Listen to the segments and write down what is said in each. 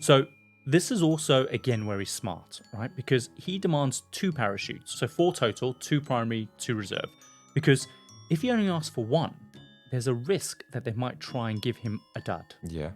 So this is also, again, where he's smart, right? Because he demands 2 parachutes. So 4 total, 2 primary, 2 reserve. Because if he only asks for 1, there's a risk that they might try and give him a dud. Yeah.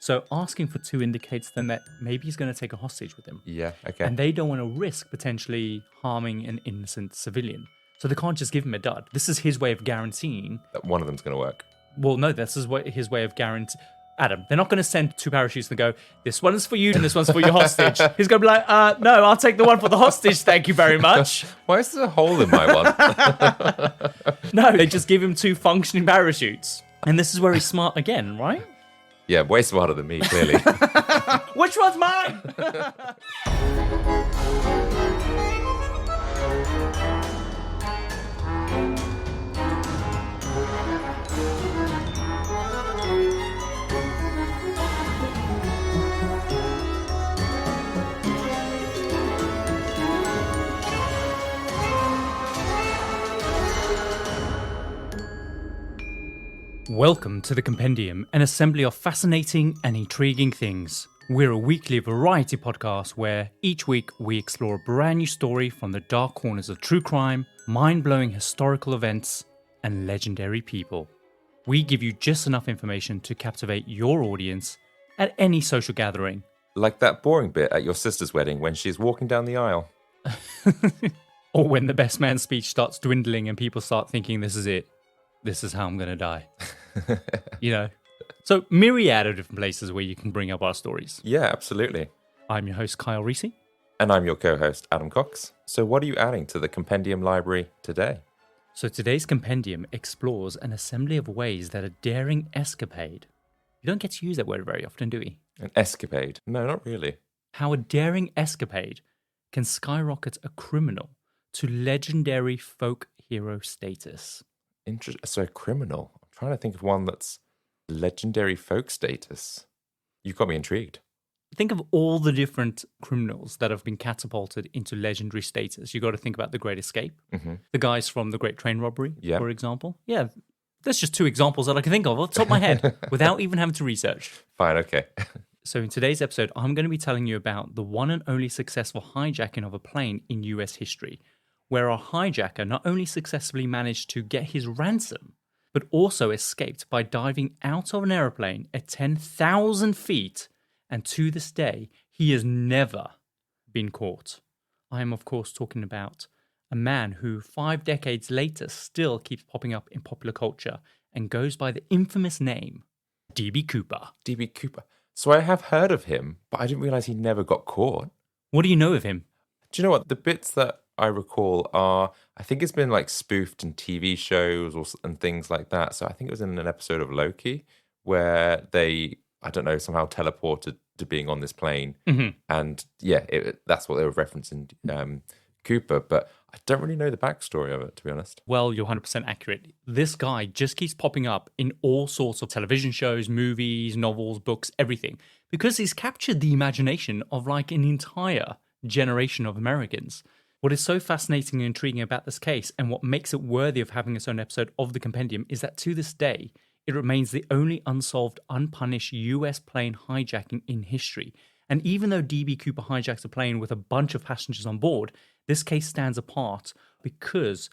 So asking for 2 indicates then that maybe he's going to take a hostage with him. Yeah, okay. And they don't want to risk potentially harming an innocent civilian. So they can't just give him a dud. This is his way of guaranteeing that one of them's going to work. Well, no, this is his way of guaranteeing. Adam, they're not going to send 2 parachutes and go, this one is for you and this one's for your hostage. He's going to be like, no, I'll take the one for the hostage, thank you very much. Why is there a hole in my one? No, they just give him 2 functioning parachutes. And this is where he's smart again, right? Yeah, way smarter than me, clearly. Which one's mine? Welcome to the Compendium, an assembly of fascinating and intriguing things. We're a weekly variety podcast where each week we explore a brand new story from the dark corners of true crime, mind-blowing historical events, and legendary people. We give you just enough information to captivate your audience at any social gathering. Like that boring bit at your sister's wedding when she's walking down the aisle. Or when the best man's speech starts dwindling and people start thinking this is it. This is how I'm going to die. You know? So, myriad of different places where you can bring up our stories. Yeah, absolutely. I'm your host, Kyle Reese. And I'm your co-host, Adam Cox. So what are you adding to the Compendium library today? So today's Compendium explores an assembly of ways that a daring escapade... You don't get to use that word very often, do we? An escapade? No, not really. How a daring escapade can skyrocket a criminal to legendary folk hero status. So a criminal. I'm trying to think of one that's legendary folk status. You've got me intrigued. Think of all the different criminals that have been catapulted into legendary status. You got to think about The Great Escape. Mm-hmm. The guys from The Great Train Robbery, for example. Yeah, there's just 2 examples that I can think of off the top of my head without even having to research. Fine, okay. So in today's episode, I'm going to be telling you about the one and only successful hijacking of a plane in US history, where a hijacker not only successfully managed to get his ransom, but also escaped by diving out of an aeroplane at 10,000 feet, and to this day, he has never been caught. I am, of course, talking about a man who 5 decades later still keeps popping up in popular culture and goes by the infamous name D.B. Cooper. D.B. Cooper. So I have heard of him, but I didn't realize he never got caught. What do you know of him? Do you know what? The bits that I recall are, I think it's been like spoofed in TV shows and things like that. So I think it was in an episode of Loki where they, I don't know, somehow teleported to being on this plane. Mm-hmm. And yeah, that's what they were referencing Cooper. But I don't really know the backstory of it, to be honest. Well, you're 100% accurate. This guy just keeps popping up in all sorts of television shows, movies, novels, books, everything. Because he's captured the imagination of like an entire generation of Americans. What is so fascinating and intriguing about this case, and what makes it worthy of having its own episode of the Compendium, is that to this day, it remains the only unsolved, unpunished US plane hijacking in history. And even though D.B. Cooper hijacks a plane with a bunch of passengers on board, this case stands apart because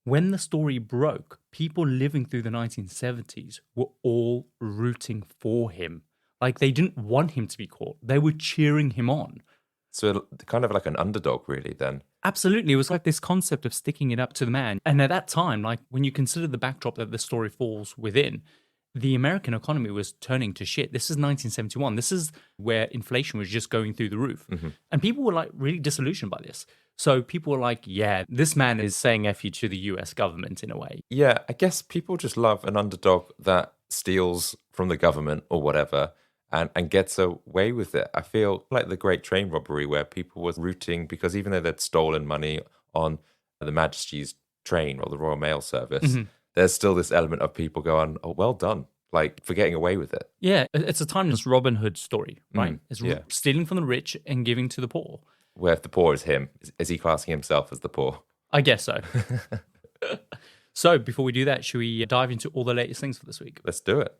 when the story broke, people living through the 1970s were all rooting for him. Like, they didn't want him to be caught. They were cheering him on. So kind of like an underdog, really, then. Absolutely. It was like this concept of sticking it up to the man. And at that time, like when you consider the backdrop that the story falls within, the American economy was turning to shit. This is 1971. This is where inflation was just going through the roof. Mm-hmm. And people were like really disillusioned by this. So people were like, yeah, this man is saying F you to the US government in a way. Yeah, I guess people just love an underdog that steals from the government or whatever and gets away with it. I feel like the Great Train Robbery where people were rooting because even though they'd stolen money on the Majesty's train or the Royal Mail Service, mm-hmm. there's still this element of people going, oh, well done, like for getting away with it. Yeah, it's a timeless Robin Hood story, right? It's stealing from the rich and giving to the poor. Where if the poor is him, is he classing himself as the poor? I guess so. So before we do that, should we dive into all the latest things for this week? Let's do it.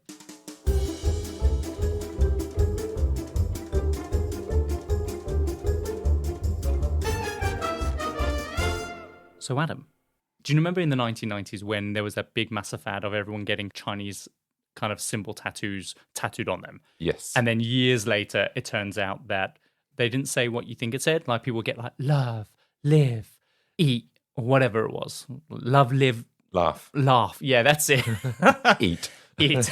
So, Adam, do you remember in the 1990s when there was that big massive fad of everyone getting Chinese kind of symbol tattoos tattooed on them? Yes. And then years later, it turns out that they didn't say what you think it said. Like people get like love, live, eat, or whatever it was. Love, live, Laugh. laugh. Yeah, that's it. Eat. Eat.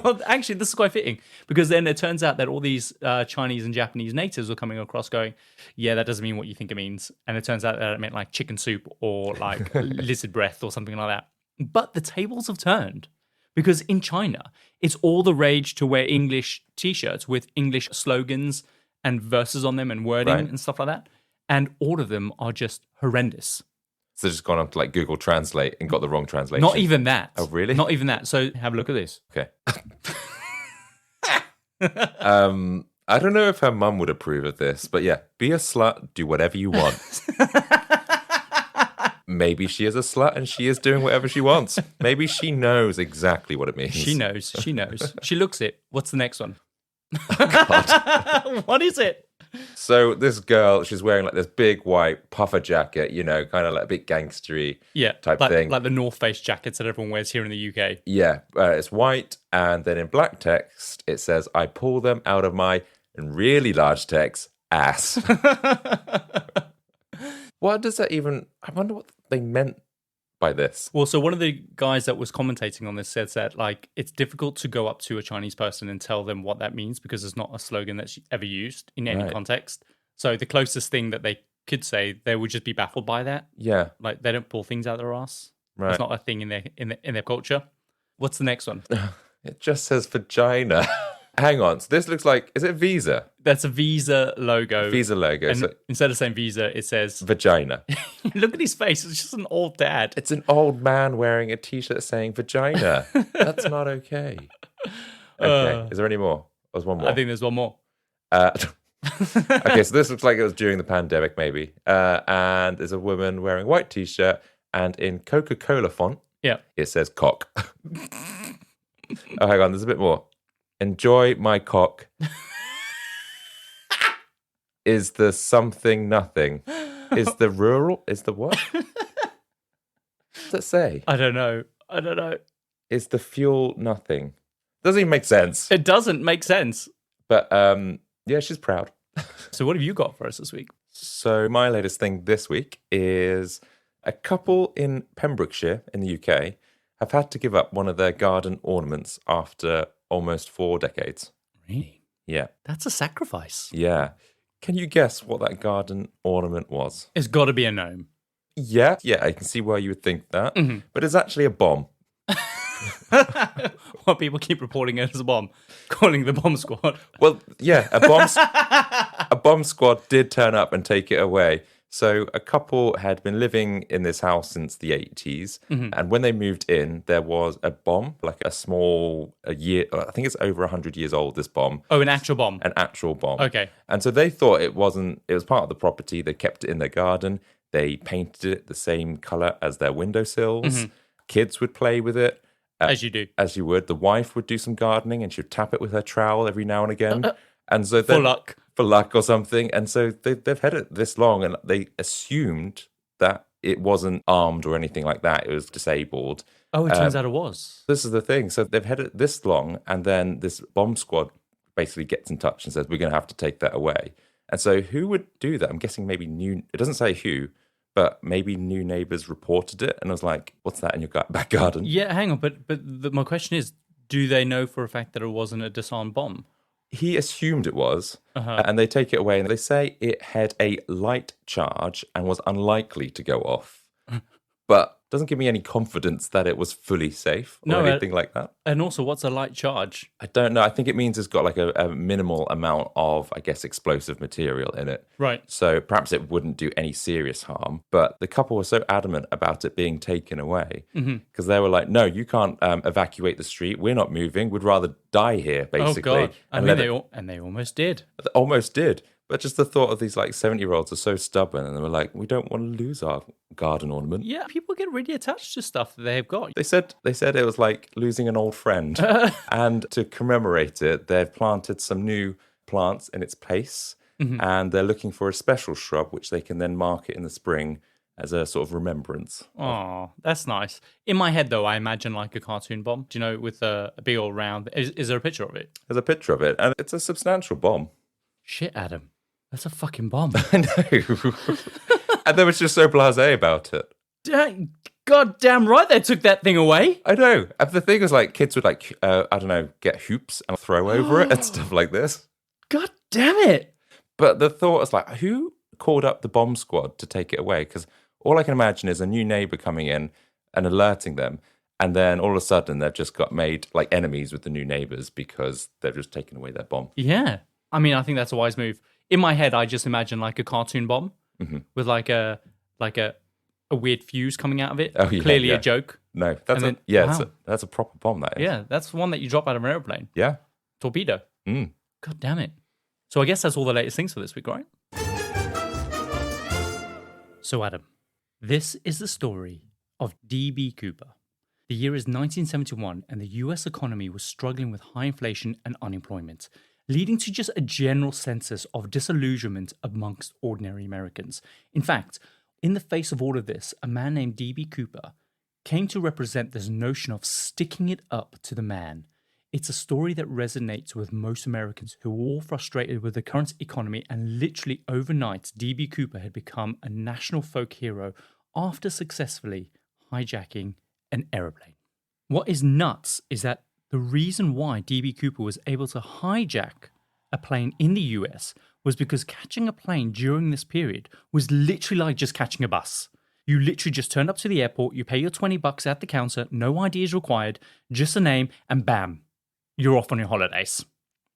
Well, actually, this is quite fitting because then it turns out that all these Chinese and Japanese natives were coming across going, yeah, that doesn't mean what you think it means. And it turns out that it meant like chicken soup or like lizard breath or something like that. But the tables have turned because in China, it's all the rage to wear English t-shirts with English slogans and verses on them and wording and stuff like that. And all of them are just horrendous. So they've just gone up to like Google Translate and got the wrong translation. Not even that. Oh, really? Not even that. So have a look at this. Okay. I don't know if her mum would approve of this, but yeah, be a slut, do whatever you want. Maybe she is a slut and she is doing whatever she wants. Maybe she knows exactly what it means. She knows. She knows. She looks it. What's the next one? God. What is it? So this girl, she's wearing like this big white puffer jacket, you know, kind of like a bit gangstery type thing. Like the North Face jackets that everyone wears here in the UK. Yeah, it's white. And then in black text, it says, I pull them out of my, in really large text, ass. What does that even, I wonder what they meant by this. Well, so one of the guys that was commentating on this said that like it's difficult to go up to a Chinese person and tell them what that means because it's not a slogan that's ever used in any context. So the closest thing that they could say, they would just be baffled by that. Yeah, like they don't pull things out their ass. Right. It's not a thing in their culture. What's the next one? It just says vagina. Hang on. So this looks like, is it Visa? That's a Visa logo. Visa logo. And so instead of saying Visa, it says vagina. Look at his face. It's just an old dad. It's an old man wearing a t-shirt saying vagina. That's not okay. Okay. Is there any more? There's one more. I think there's one more. Okay, so this looks like it was during the pandemic, maybe. And there's a woman wearing a white t-shirt, and in Coca-Cola font, it says cock. Oh, hang on. There's a bit more. Enjoy my cock. Is the something nothing? Is the rural? Is the what? What does it say? I don't know. Is the fuel nothing? Doesn't even make sense. It doesn't make sense. But yeah, she's proud. So what have you got for us this week? So my latest thing this week is a couple in Pembrokeshire in the UK have had to give up one of their garden ornaments after almost 4 decades. Really? Yeah. That's a sacrifice. Yeah. Can you guess what that garden ornament was? It's got to be a gnome. Yeah, I can see why you would think that. Mm-hmm. But it's actually a bomb. Well, people keep reporting it as a bomb, calling the bomb squad. Well, yeah, a bomb squad did turn up and take it away. So a couple had been living in this house since the 80s. Mm-hmm. And when they moved in, there was a bomb, like a year, I think it's over 100 years old, this bomb. Oh, an actual bomb? An actual bomb. Okay. And so they thought it was part of the property. They kept it in their garden. They painted it the same color as their windowsills. Mm-hmm. Kids would play with it. As you do. As you would. The wife would do some gardening and she'd tap it with her trowel every now and again. And so for luck. For luck or something. And so they've had it this long and they assumed that it wasn't armed or anything like that. It was disabled. Oh, it turns out it was. This is the thing. So they've had it this long and then this bomb squad basically gets in touch and says, we're going to have to take that away. And so who would do that? I'm guessing maybe it doesn't say who, but maybe new neighbors reported it and was like, what's that in your back garden? Yeah, hang on. But my question is, do they know for a fact that it wasn't a disarmed bomb? He assumed it was, and they take it away, and they say it had a light charge and was unlikely to go off, but doesn't give me any confidence that it was fully safe or anything like that. And also, what's a light charge? I don't know. I think it means it's got like a minimal amount of, I guess, explosive material in it. Right. So perhaps it wouldn't do any serious harm, but the couple were so adamant about it being taken away because they were like, no, you can't evacuate the street. We're not moving. We'd rather die here, basically. Oh, God. I mean, they almost did. Almost did. But just the thought of these like 70-year-olds are so stubborn and they were like, we don't want to lose our garden ornament. Yeah, people get really attached to stuff that they've got. They said it was like losing an old friend. And to commemorate it, they've planted some new plants in its place. Mm-hmm. And they're looking for a special shrub, which they can then market in the spring as a sort of remembrance. Oh, that's nice. In my head, though, I imagine like a cartoon bomb. Do you know, with a big old round? Is there a picture of it? There's a picture of it, and it's a substantial bomb. Shit, Adam. That's a fucking bomb. I know. And they were just so blasé about it. God damn right they took that thing away. I know. And the thing is, like, kids would, like, I don't know, get hoops and throw over it and stuff like this. God damn it. But the thought is, like, who called up the bomb squad to take it away? Because all I can imagine is a new neighbor coming in and alerting them. And then all of a sudden, they've just got made, like, enemies with the new neighbors because they've just taken away their bomb. Yeah. I mean, I think that's a wise move. In my head, I just imagine, like, a cartoon bomb with, like a weird fuse coming out of it. Oh, yeah, Clearly yeah. a joke. No, that's that's a proper bomb, that is. Yeah, that's one that you drop out of an airplane. Yeah. Torpedo. Mm. God damn it. So I guess that's all the latest things for this week, right? So, Adam, this is the story of D.B. Cooper. The year is 1971, and the US economy was struggling with high inflation and unemployment, leading to just a general sense of disillusionment amongst ordinary Americans. In fact, in the face of all of this, a man named D.B. Cooper came to represent this notion of sticking it up to the man. It's a story that resonates with most Americans who are all frustrated with the current economy, and literally overnight, D.B. Cooper had become a national folk hero after successfully hijacking an aeroplane. What is nuts is that the reason why D.B. Cooper was able to hijack a plane in the US was because catching a plane during this period was literally like just catching a bus. You literally just turn up to the airport, you pay your $20 at the counter, no ID is required, just a name, and bam, you're off on your holidays.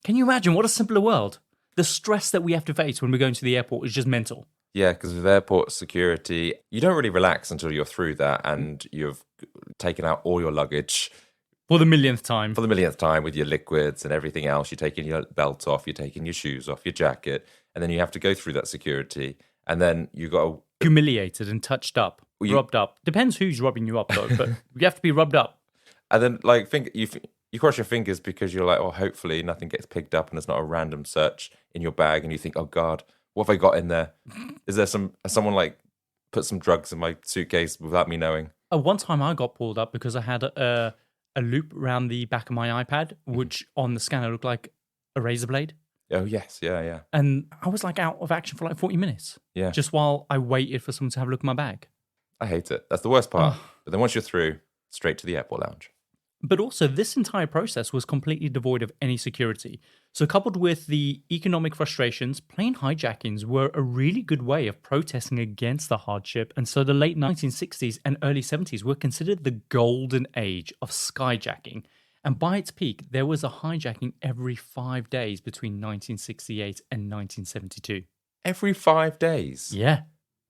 Can you imagine what a simpler world? The stress that we have to face when we're going to the airport is just mental. Yeah, because with airport security, you don't really relax until you're through that and you've taken out all your luggage. For the millionth time. For the millionth time with your liquids and everything else. You're taking your belt off, you're taking your shoes off, your jacket, and then you have to go through that security. And then you got to... Humiliated and touched up, rubbed up. Depends who's rubbing you up, though, but you have to be rubbed up. And then, like, you cross your fingers because you're like, oh, hopefully nothing gets picked up and it's not a random search in your bag. And you think, oh, God, what have I got in there? Is there someone, like, put some drugs in my suitcase without me knowing? One time I got pulled up because I had a loop around the back of my iPad, which on the scanner looked like a razor blade. Oh, yes. Yeah. And I was like out of action for like 40 minutes. Yeah. Just while I waited for someone to have a look at my bag. I hate it. That's the worst part. But then once you're through, straight to the airport lounge. But also, this entire process was completely devoid of any security. So coupled with the economic frustrations, plane hijackings were a really good way of protesting against the hardship. And so the late 1960s and early 70s were considered the golden age of skyjacking. And by its peak, there was a hijacking every 5 days between 1968 and 1972. Every 5 days? Yeah.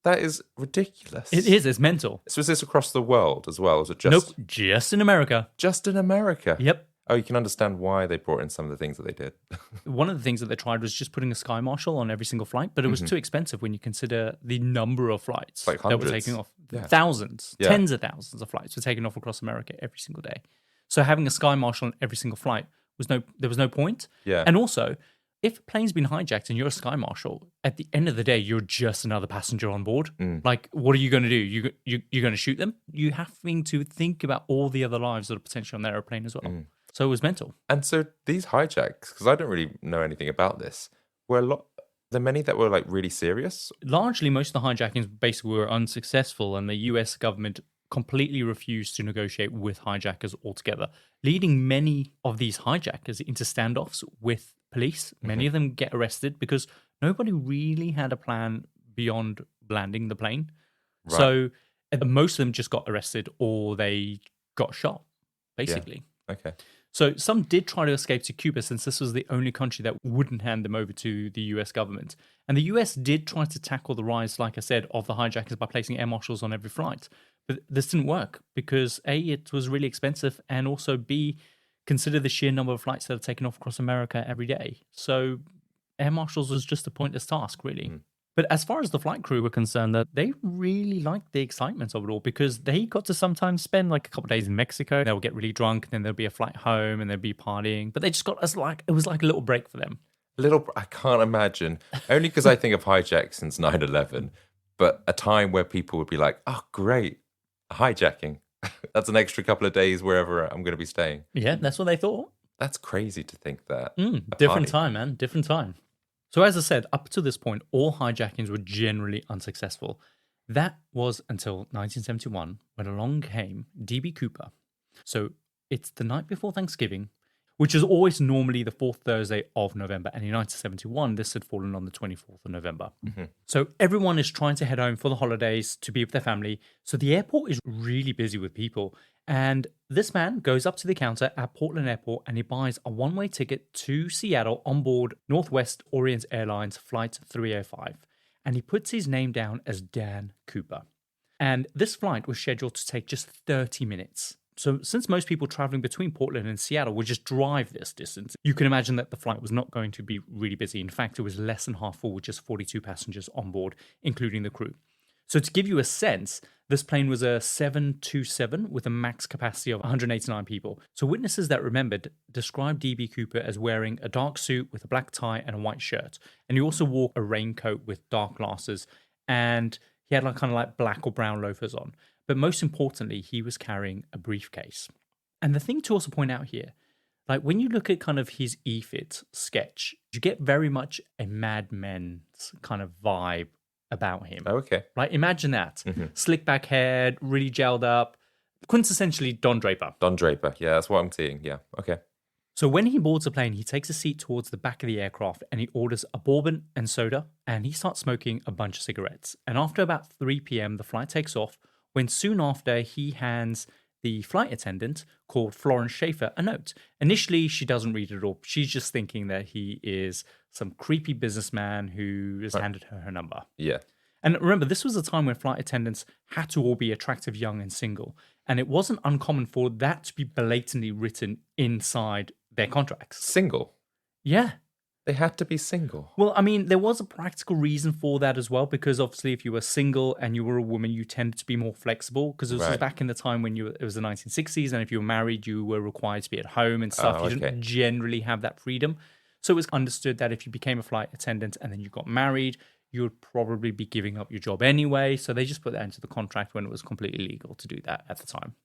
That is ridiculous. It is. It's mental. So is this across the world as well? Is it just... Nope, just in America. Just in America? Yep. Oh, you can understand why they brought in some of the things that they did. One of the things that they tried was just putting a sky marshal on every single flight, but it was too expensive when you consider the number of flights like that were taking off. Yeah. Thousands, tens of thousands of flights were taken off across America every single day. So having a sky marshal on every single flight there was no point. Yeah. And also, if a plane's been hijacked and you're a sky marshal, at the end of the day, you're just another passenger on board. Like, what are you going to do? You're going to shoot them? You're having to think about all the other lives that are potentially on the airplane as well. So it was mental. And so these hijacks, because I don't really know anything about this, there many that were like really serious? Largely, most of the hijackings basically were unsuccessful, and the US government completely refused to negotiate with hijackers altogether, leading many of these hijackers into standoffs with police. Many of them get arrested because nobody really had a plan beyond landing the plane. Right. So most of them just got arrested or they got shot, basically. Yeah. Okay. So some did try to escape to Cuba, since this was the only country that wouldn't hand them over to the US government. And the US did try to tackle the rise, like I said, of the hijackers by placing air marshals on every flight. But this didn't work because A, it was really expensive, and also B, consider the sheer number of flights that are taken off across America every day. So air marshals was just a pointless task, really. But as far as the flight crew were concerned, that they really liked the excitement of it all, because they got to sometimes spend like a couple of days in Mexico. They'll get really drunk, and then there'll be a flight home, and they'll be partying. But they just got us it was like a little break for them. I can't imagine. Only because I think of hijacks since 9/11. but a time where people would be like, oh, great, hijacking. That's an extra couple of days wherever I'm going to be staying. Yeah, that's what they thought. That's crazy to think that. Different time, man. Different time. So as I said, up to this point, all hijackings were generally unsuccessful. That was until 1971, when along came DB Cooper. So it's the night before Thanksgiving, which is always normally the fourth Thursday of November. And in 1971, this had fallen on the 24th of November. So everyone is trying to head home for the holidays to be with their family. So the airport is really busy with people. And this man goes up to the counter at Portland Airport and he buys a one-way ticket to Seattle on board Northwest Orient Airlines Flight 305. And he puts his name down as Dan Cooper. And this flight was scheduled to take just 30 minutes. So since most people traveling between Portland and Seattle would just drive this distance, you can imagine that the flight was not going to be really busy. In fact, it was less than half full with just 42 passengers on board, including the crew. So to give you a sense, this plane was a 727 with a max capacity of 189 people. So witnesses that remembered described DB Cooper as wearing a dark suit with a black tie and a white shirt. And he also wore a raincoat with dark glasses. And he had kind of like black or brown loafers on. But most importantly, he was carrying a briefcase. And the thing to also point out here, like when you look at kind of his E-Fit sketch, you get very much a Mad Men's kind of vibe about him. Oh, okay. Like imagine that. Slick back hair, really gelled up. Quintessentially Don Draper. Don Draper. Yeah, that's what I'm seeing. Yeah. Okay. So when he boards a plane, he takes a seat towards the back of the aircraft and he orders a bourbon and soda and he starts smoking a bunch of cigarettes. And after about 3 p.m., the flight takes off when soon after he hands the flight attendant called Florence Schaefer a note. Initially, she doesn't read it at all. She's just thinking that he is some creepy businessman who has handed her her number. Yeah. And remember, this was a time when flight attendants had to all be attractive, young, and single. And it wasn't uncommon for that to be blatantly written inside their contracts. Single? Yeah. They had to be single. Well, I mean, there was a practical reason for that as well, because obviously if you were single and you were a woman, you tended to be more flexible, because it was back in the time when it was the 1960s, and if you were married, you were required to be at home and stuff. You didn't generally have that freedom. So it was understood that if you became a flight attendant and then you got married, you would probably be giving up your job anyway. So they just put that into the contract when it was completely legal to do that at the time.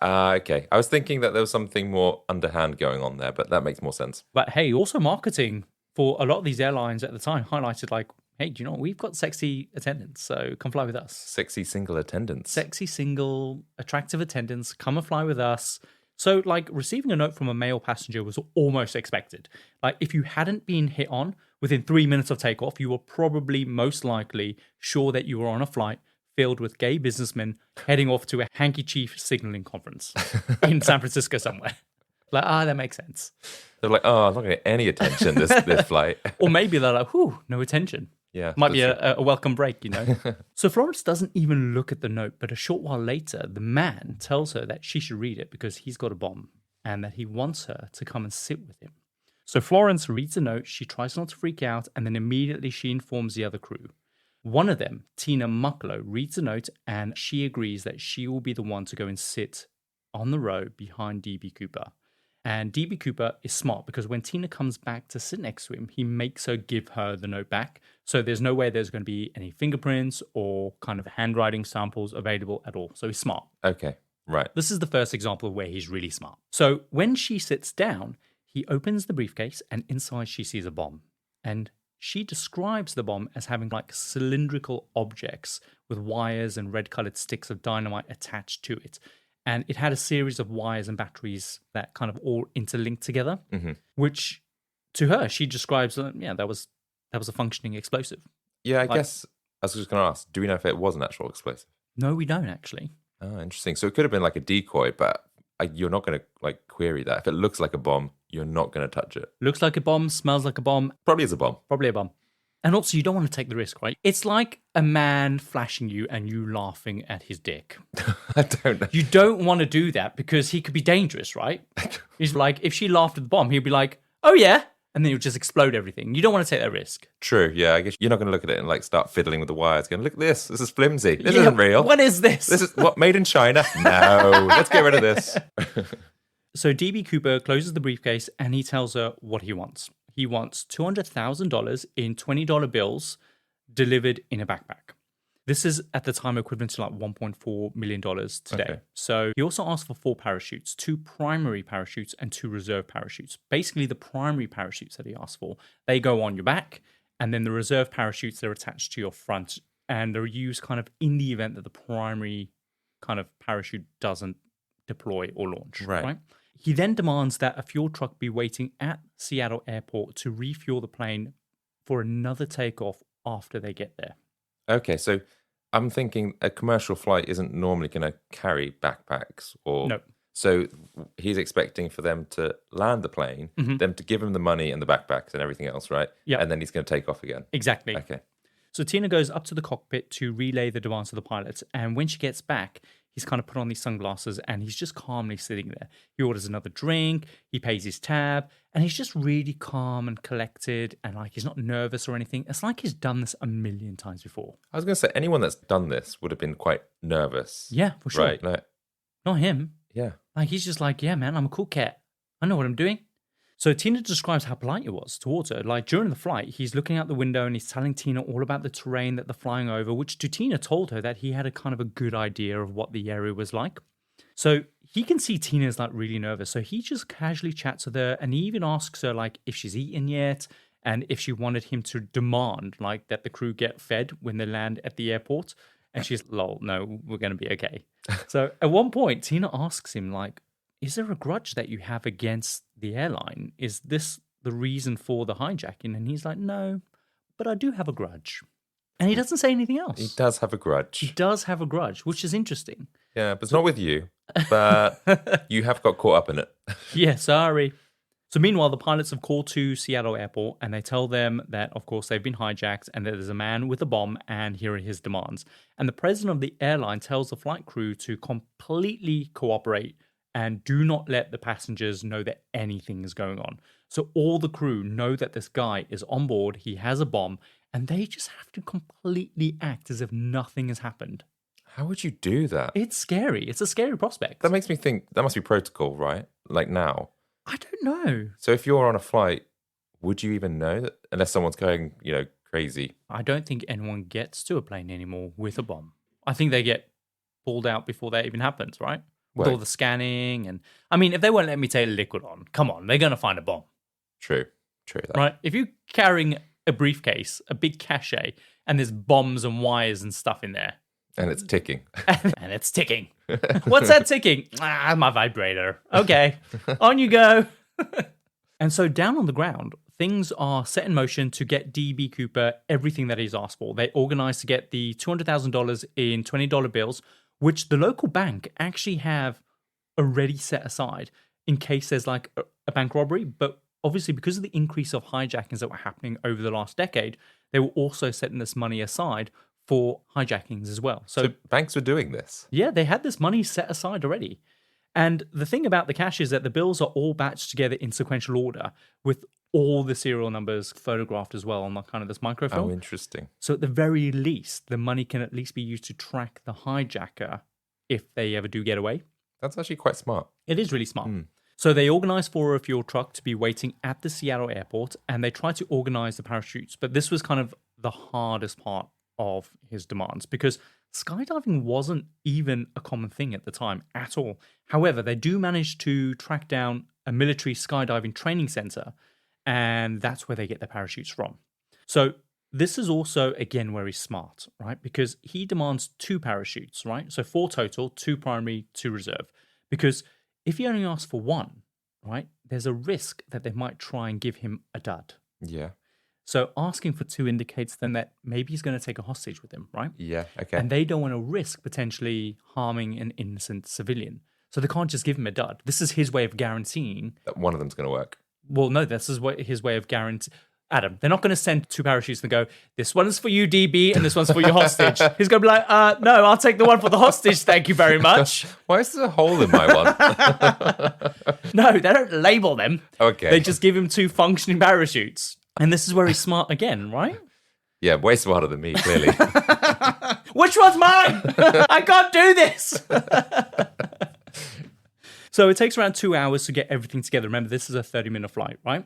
Okay. I was thinking that there was something more underhand going on there, but that makes more sense. But hey, also marketing for a lot of these airlines at the time highlighted like, hey, do you know what? We've got sexy attendants, so come fly with us. Sexy single attendants. Sexy single, attractive attendants, come and fly with us. So like receiving a note from a male passenger was almost expected. Like if you hadn't been hit on within 3 minutes of takeoff, you were probably most likely sure that you were on a flight filled with gay businessmen heading off to a hanky chief signaling conference in San Francisco somewhere. Like, that makes sense. They're like, oh, I'm not going to get any attention this flight. Or maybe they're like, whew, no attention. Yeah. Might be a welcome break, you know. So Florence doesn't even look at the note, but a short while later, the man tells her that she should read it because he's got a bomb and that he wants her to come and sit with him. So Florence reads the note, she tries not to freak out, and then immediately she informs the other crew. One of them, Tina Mucklow, reads the note and she agrees that she will be the one to go and sit on the row behind DB Cooper. And DB Cooper is smart because when Tina comes back to sit next to him, he makes her give her the note back. So there's no way there's going to be any fingerprints or kind of handwriting samples available at all. So he's smart. Okay, right. This is the first example of where he's really smart. So when she sits down, he opens the briefcase and inside she sees a bomb. And she describes the bomb as having like cylindrical objects with wires and red-colored sticks of dynamite attached to it. And it had a series of wires and batteries that kind of all interlinked together, which to her, she describes, that was a functioning explosive. Yeah, I guess I was just going to ask, do we know if it was an actual explosive? No, we don't actually. Oh, interesting. So it could have been like a decoy, but you're not going to like query that. If it looks like a bomb, you're not going to touch it. Looks like a bomb, smells like a bomb. Probably is a bomb. Probably a bomb. And also, you don't want to take the risk, right? It's like a man flashing you and you laughing at his dick. I don't know. You don't want to do that because he could be dangerous, right? He's like, if she laughed at the bomb, he'd be like, oh yeah. And then he'll just explode everything. You don't want to take that risk. True, yeah. I guess you're not going to look at it and like start fiddling with the wires going, look at this. This is flimsy. This isn't real. What is this? This is what, made in China? No. Let's get rid of this. So DB Cooper closes the briefcase and he tells her what he wants. He wants $200,000 in $20 bills delivered in a backpack. This is at the time equivalent to like $1.4 million today. Okay. So he also asked for 4 parachutes, 2 primary parachutes and 2 reserve parachutes. Basically, the primary parachutes that he asked for, they go on your back, and then the reserve parachutes, they're attached to your front, and they're used kind of in the event that the primary kind of parachute doesn't deploy or launch. Right. He then demands that a fuel truck be waiting at Seattle Airport to refuel the plane for another takeoff after they get there. Okay, so I'm thinking a commercial flight isn't normally going to carry backpacks or... No. So he's expecting for them to land the plane, them to give him the money and the backpacks and everything else, right? Yeah. And then he's going to take off again. Exactly. Okay. So Tina goes up to the cockpit to relay the demands to the pilots. And when she gets back, he's kind of put on these sunglasses and he's just calmly sitting there. He orders another drink, he pays his tab, and he's just really calm and collected and like he's not nervous or anything. It's like he's done this a million times before. I was going to say, anyone that's done this would have been quite nervous. Yeah, for sure. Right? Like, not him. yeah. Like he's just like, yeah, man, I'm a cool cat. I know what I'm doing. So Tina describes how polite he was towards her. Like during the flight, he's looking out the window and he's telling Tina all about the terrain that they're flying over, which to Tina told her that he had a kind of a good idea of what the area was like. So he can see Tina's like really nervous. So he just casually chats with her and he even asks her like if she's eaten yet and if she wanted him to demand like that the crew get fed when they land at the airport. And she's, lol, no, we're going to be okay. So at one point, Tina asks him like, is there a grudge that you have against the airline? Is this the reason for the hijacking? And he's like, no, but I do have a grudge. And he doesn't say anything else. He does have a He grudge. does have a grudge, which is interesting. Yeah, but it's not with you. But you have got caught up in it. Yeah, sorry. So meanwhile, the pilots have called to Seattle Airport and they tell them that, of course, they've been hijacked and that there's a man with a bomb and here are his demands. And the president of the airline tells the flight crew to completely cooperate and do not let the passengers know that anything is going on. So all the crew know that this guy is on board, he has a bomb, and they just have to completely act as if nothing has happened. How would you do that? It's scary. It's a scary prospect. That makes me think that must be protocol, right? Like now. I don't know. So if you're on a flight, would you even know that? Unless someone's going, crazy. I don't think anyone gets to a plane anymore with a bomb. I think they get pulled out before that even happens, right? With all the scanning and... I mean, if they won't let me take liquid on, come on, they're going to find a bomb. True. That. Right? If you're carrying a briefcase, a big cachet, and there's bombs and wires and stuff in there. And it's ticking. And it's ticking. What's that ticking? My vibrator. Okay, on you go. And so down on the ground, things are set in motion to get DB Cooper everything that he's asked for. They organize to get the $200,000 in $20 bills, which the local bank actually have already set aside in case there's like a bank robbery. But obviously, because of the increase of hijackings that were happening over the last decade, they were also setting this money aside for hijackings as well. So banks were doing this? Yeah, they had this money set aside already. And the thing about the cash is that the bills are all batched together in sequential order with all the serial numbers photographed as well on kind of this microfilm. Oh, interesting. So at the very least, the money can at least be used to track the hijacker if they ever do get away. That's actually quite smart. It is really smart. So they organize for a fuel truck to be waiting at the Seattle airport and they try to organize the parachutes. But this was kind of the hardest part of his demands because skydiving wasn't even a common thing at the time at all. However, they do manage to track down a military skydiving training center, and that's where they get their parachutes from. So this is also, again, where he's smart, right? Because he demands 2 parachutes, right? So 4 total, 2 primary, 2 reserve. Because if he only asks for 1, right, there's a risk that they might try and give him a dud. Yeah. So asking for 2 indicates then that maybe he's going to take a hostage with him, right? Yeah, okay. And they don't want to risk potentially harming an innocent civilian. So they can't just give him a dud. This is his way of guaranteeing... that one of them's going to work. Well, no, this is his way of guaranteeing... Adam, they're not going to send 2 parachutes and go, this one's for you, DB, and this one's for your hostage. He's going to be like, no, I'll take the one for the hostage, thank you very much. Why is there a hole in my one? No, they don't label them. Okay. They just give him 2 functioning parachutes. And this is where he's smart again, right? Yeah, way smarter than me, clearly. Which one's mine? I can't do this. So it takes around 2 hours to get everything together. Remember, this is a 30-minute flight, right?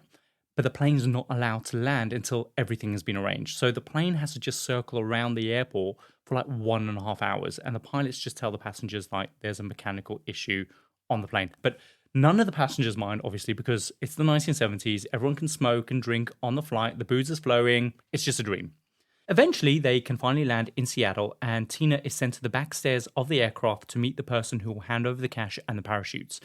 but the plane's not allowed to land until everything has been arranged. So the plane has to just circle around the airport for like 1.5 hours. And the pilots just tell the passengers, like, there's a mechanical issue on the plane. But none of the passengers mind, obviously, because it's the 1970s. Everyone can smoke and drink on the flight. The booze is flowing. It's just a dream. Eventually, they can finally land in Seattle, and Tina is sent to the back stairs of the aircraft to meet the person who will hand over the cash and the parachutes.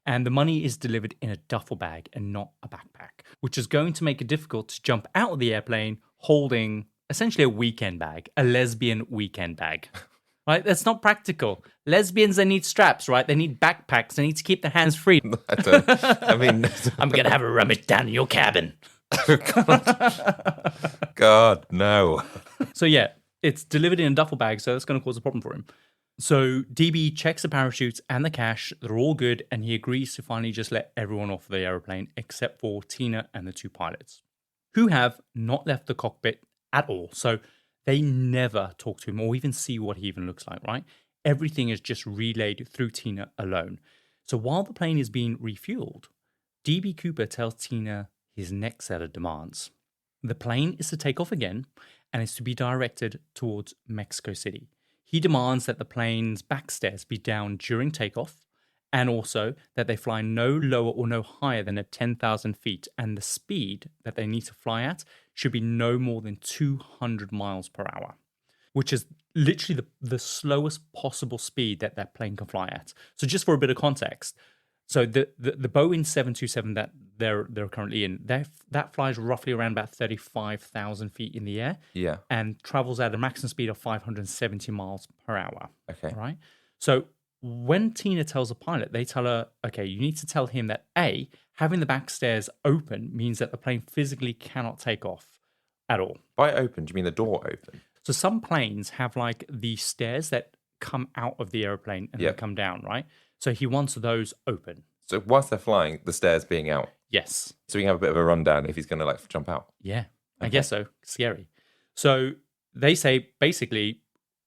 And the money is delivered in a duffel bag and not a backpack, which is going to make it difficult to jump out of the airplane holding essentially a weekend bag, a lesbian weekend bag. Right? That's not practical. Lesbians, they need straps, right? They need backpacks. They need to keep their hands free. I'm going to have a rummage down in your cabin. God, no. So yeah, it's delivered in a duffel bag, so that's going to cause a problem for him. So DB checks the parachutes and the cash. They're all good, and he agrees to finally just let everyone off the aeroplane except for Tina and the 2 pilots, who have not left the cockpit at all. So they never talk to him or even see what he even looks like, right? Everything is just relayed through Tina alone. So while the plane is being refueled, DB Cooper tells Tina his next set of demands. The plane is to take off again and is to be directed towards Mexico City. He demands that the plane's backstairs be down during takeoff, and also that they fly no lower or no higher than at 10,000 feet, and the speed that they need to fly at should be no more than 200 miles per hour, which is literally the slowest possible speed that that plane can fly at. So just for a bit of context, so the Boeing 727 that they're currently in, that flies roughly around about 35,000 feet in the air. Yeah. And travels at a maximum speed of 570 miles per hour. Okay. Right? So when Tina tells a pilot, they tell her, okay, you need to tell him that A, having the back stairs open means that the plane physically cannot take off at all. By open, do you mean the door open? So some planes have like the stairs that come out of the airplane and then come down, right? So he wants those open. So whilst they're flying, the stairs being out. Yes. So we can have a bit of a rundown if he's going to like jump out. Yeah, I guess so. Scary. So they say basically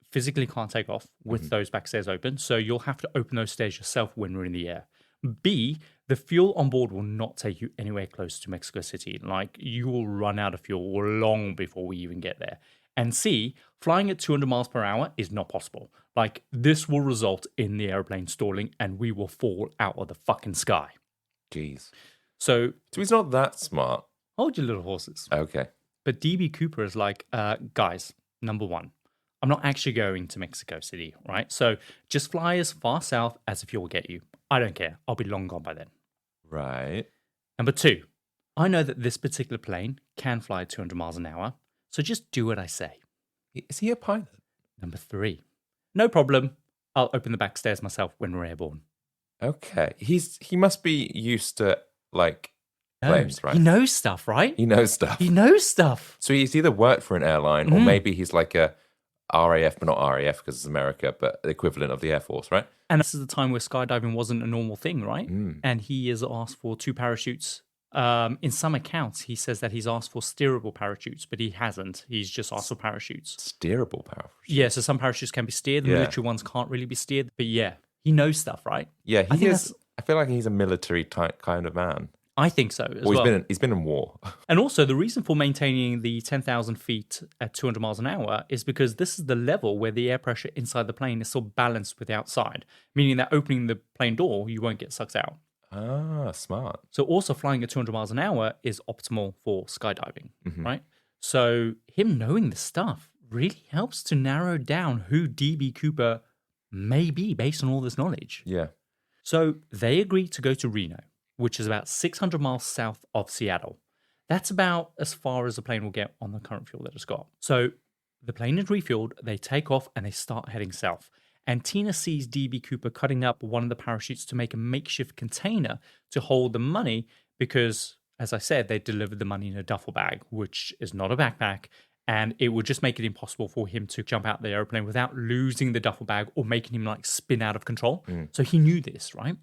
physically can't take off with those back stairs open. So you'll have to open those stairs yourself when we're in the air. B, the fuel on board will not take you anywhere close to Mexico City. Like you will run out of fuel long before we even get there. And C, flying at 200 miles per hour is not possible. Like this will result in the airplane stalling and we will fall out of the fucking sky. Jeez. So he's not that smart. Hold your little horses. Okay. But DB Cooper is like, guys, number one, I'm not actually going to Mexico City, right? So just fly as far south as the fuel will get you. I don't care. I'll be long gone by then. Right. Number two, I know that this particular plane can fly at 200 miles an hour. So just do what I say. Is he a pilot? Number three, no problem. I'll open the back stairs myself when we're airborne. Okay. He must be used to like planes, right? He knows stuff, right? He knows stuff. He knows stuff. So he's either worked for an airline or maybe he's like a RAF, but not RAF because it's America, but the equivalent of the Air Force, right? And this is the time where skydiving wasn't a normal thing, right? And he is asked for 2 parachutes. In some accounts, he says that he's asked for steerable parachutes, but he hasn't. He's just asked for parachutes. Steerable parachutes? Yeah, so some parachutes can be steered. The military ones can't really be steered. But yeah, he knows stuff, right? Yeah, I feel like he's a military type kind of man. I think so as well. He's been in war. And also, the reason for maintaining the 10,000 feet at 200 miles an hour is because this is the level where the air pressure inside the plane is still balanced with the outside, meaning that opening the plane door, you won't get sucked out. Ah, smart. So also flying at 200 miles an hour is optimal for skydiving, right? So him knowing this stuff really helps to narrow down who DB Cooper may be based on all this knowledge. Yeah. So they agree to go to Reno, which is about 600 miles south of Seattle. That's about as far as the plane will get on the current fuel that it's got. So the plane is refueled, they take off, and they start heading south. And Tina sees DB Cooper cutting up one of the parachutes to make a makeshift container to hold the money because, as I said, they delivered the money in a duffel bag, which is not a backpack, and it would just make it impossible for him to jump out the airplane without losing the duffel bag or making him like spin out of control. So he knew this, right?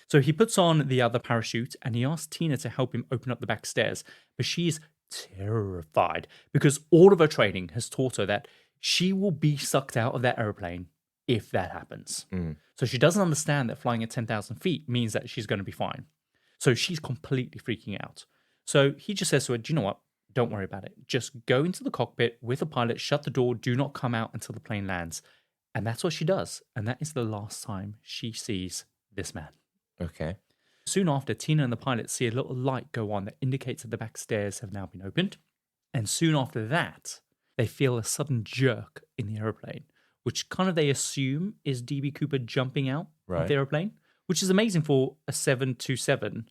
So he puts on the other parachute and he asks Tina to help him open up the back stairs, but she is terrified because all of her training has taught her that she will be sucked out of that airplane if that happens. So she doesn't understand that flying at 10,000 feet means that she's going to be fine. So she's completely freaking out. So he just says to her, do you know what? Don't worry about it. Just go into the cockpit with the pilot, shut the door, do not come out until the plane lands. And that's what she does. And that is the last time she sees this man. Okay. Soon after, Tina and the pilot see a little light go on that indicates that the back stairs have now been opened. And soon after that, they feel a sudden jerk in the aeroplane, which kind of they assume is DB Cooper jumping out of the aeroplane, which is amazing for a 727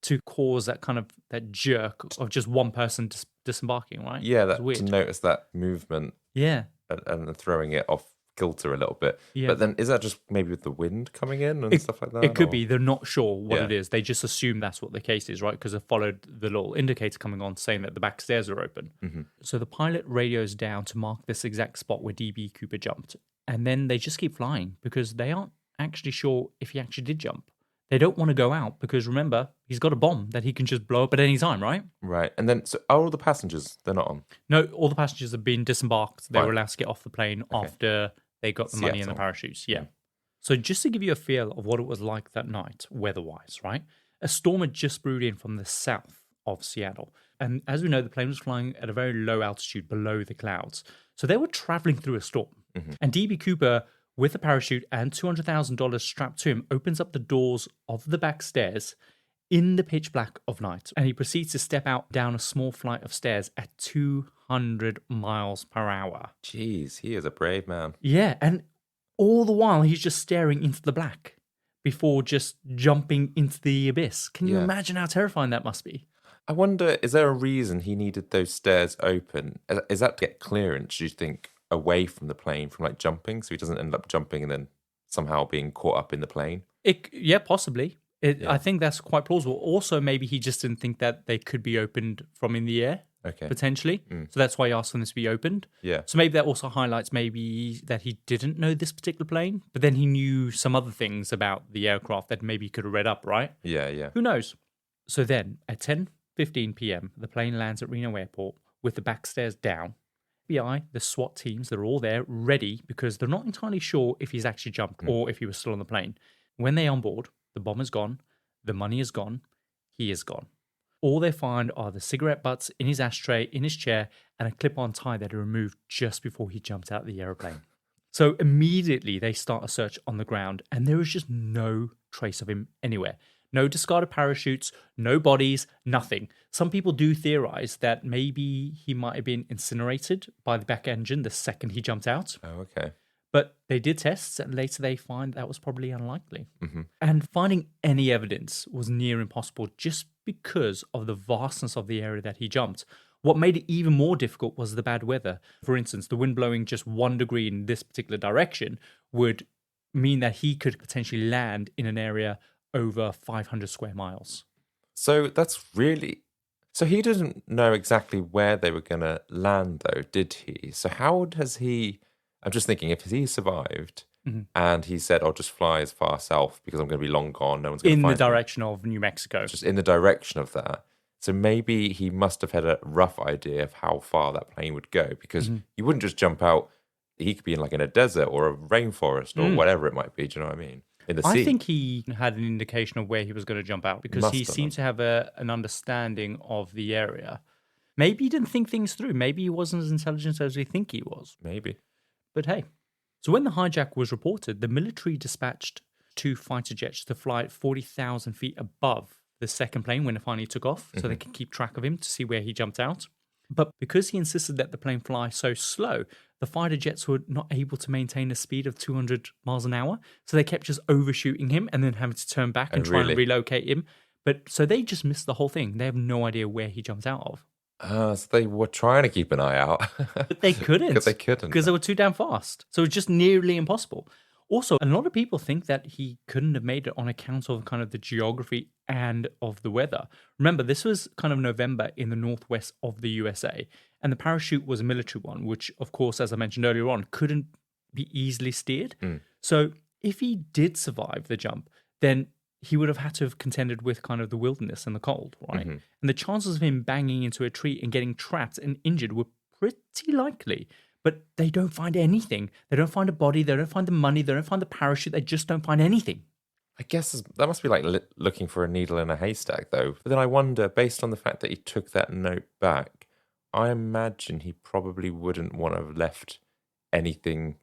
to cause that kind of that jerk of just one person disembarking, right? Yeah, It's weird. to notice that movement Yeah. and throwing it off kilter a little bit. Yeah. But then is that just maybe with the wind coming in and stuff like that? It could be. They're not sure what Yeah. it is. They just assume that's what the case is, right? Because they followed the little indicator coming on saying that the back stairs are open. Mm-hmm. So the pilot radios down to mark this exact spot where DB Cooper jumped. And then they just keep flying because they aren't actually sure if he actually did jump. They don't want to go out because remember, he's got a bomb that he can just blow up at any time, right? Right. And then, so are all the passengers, they're not on? No, all the passengers have been disembarked. They Right. were allowed to get off the plane after they got the money and the Seattle. parachutes. Yeah. So just to give you a feel of what it was like that night, weather-wise, right? A storm had just brewed in from the south of Seattle. And as we know, the plane was flying at a very low altitude below the clouds. So they were traveling through a storm. Mm-hmm. And DB Cooper, with a parachute and $200,000 strapped to him, opens up the doors of the back stairs in the pitch black of night. And he proceeds to step out down a small flight of stairs at 200 miles per hour. Jeez, he is a brave man. Yeah, and all the while he's just staring into the black before just jumping into the abyss. Can you Yeah. imagine how terrifying that must be? I wonder, is there a reason he needed those stairs open? Is that to get clearance, do you think, away from the plane, from like jumping, so he doesn't end up jumping and then somehow being caught up in the plane? Yeah, possibly. Yeah. I think that's quite plausible. Also, maybe he just didn't think that they could be opened from in the air, Okay. potentially. So that's why he asked them to be opened. Yeah. So maybe that also highlights maybe that he didn't know this particular plane, but then he knew some other things about the aircraft that maybe he could have read up, right? Yeah, yeah. Who knows? So then, at 10:15 p.m., the plane lands at Reno Airport with the back stairs down. FBI, the SWAT teams, they're all there ready because they're not entirely sure if he's actually jumped or if he was still on the plane. When they on board, the bomb is gone, the money is gone, he is gone. All they find are the cigarette butts in his ashtray, in his chair, and a clip-on tie that he removed just before he jumped out of the aeroplane. So immediately they start a search on the ground, and there is just no trace of him anywhere. No discarded parachutes, no bodies, nothing. Some people do theorize that maybe he might have been incinerated by the back engine the second he jumped out. Oh, okay. But they did tests, and later they find that was probably unlikely. Mm-hmm. And finding any evidence was near impossible just because of the vastness of the area that he jumped. What made it even more difficult was the bad weather. For instance, the wind blowing just 1 degree in this particular direction would mean that he could potentially land in an area over 500 square miles. So that's really... So he didn't know exactly where they were going to land, though, did he? So how has he... I'm just thinking, if he survived and he said, I'll just fly as far south because I'm going to be long gone, no one's going to In find the me. direction of New Mexico. Just in the direction of that. So maybe he must have had a rough idea of how far that plane would go because you wouldn't just jump out. He could be in a desert or a rainforest or whatever it might be. Do you know what I mean? In the sea. I think he had an indication of where he was going to jump out because he seemed to have an understanding of the area. Maybe he didn't think things through. Maybe he wasn't as intelligent as we think he was. Maybe. But hey, so when the hijack was reported, the military dispatched 2 fighter jets to fly at 40,000 feet above the second plane when it finally took off so they could keep track of him to see where he jumped out. But because he insisted that the plane fly so slow, the fighter jets were not able to maintain a speed of 200 miles an hour. So they kept just overshooting him and then having to turn back and try and relocate him. But so they just missed the whole thing. They have no idea where he jumped out of. So they were trying to keep an eye out. But they couldn't. Because they couldn't. Because they were too damn fast. So it was just nearly impossible. Also, a lot of people think that he couldn't have made it on account of kind of the geography and of the weather. Remember, this was kind of November in the northwest of the USA, and the parachute was a military one, which, of course, as I mentioned earlier on, couldn't be easily steered. So if he did survive the jump, then he would have had to have contended with kind of the wilderness and the cold, right? And the chances of him banging into a tree and getting trapped and injured were pretty likely. But they don't find anything. They don't find a body. They don't find the money. They don't find the parachute. They just don't find anything. I guess that must be like looking for a needle in a haystack, though. But then I wonder, based on the fact that he took that note back, I imagine he probably wouldn't want to have left anything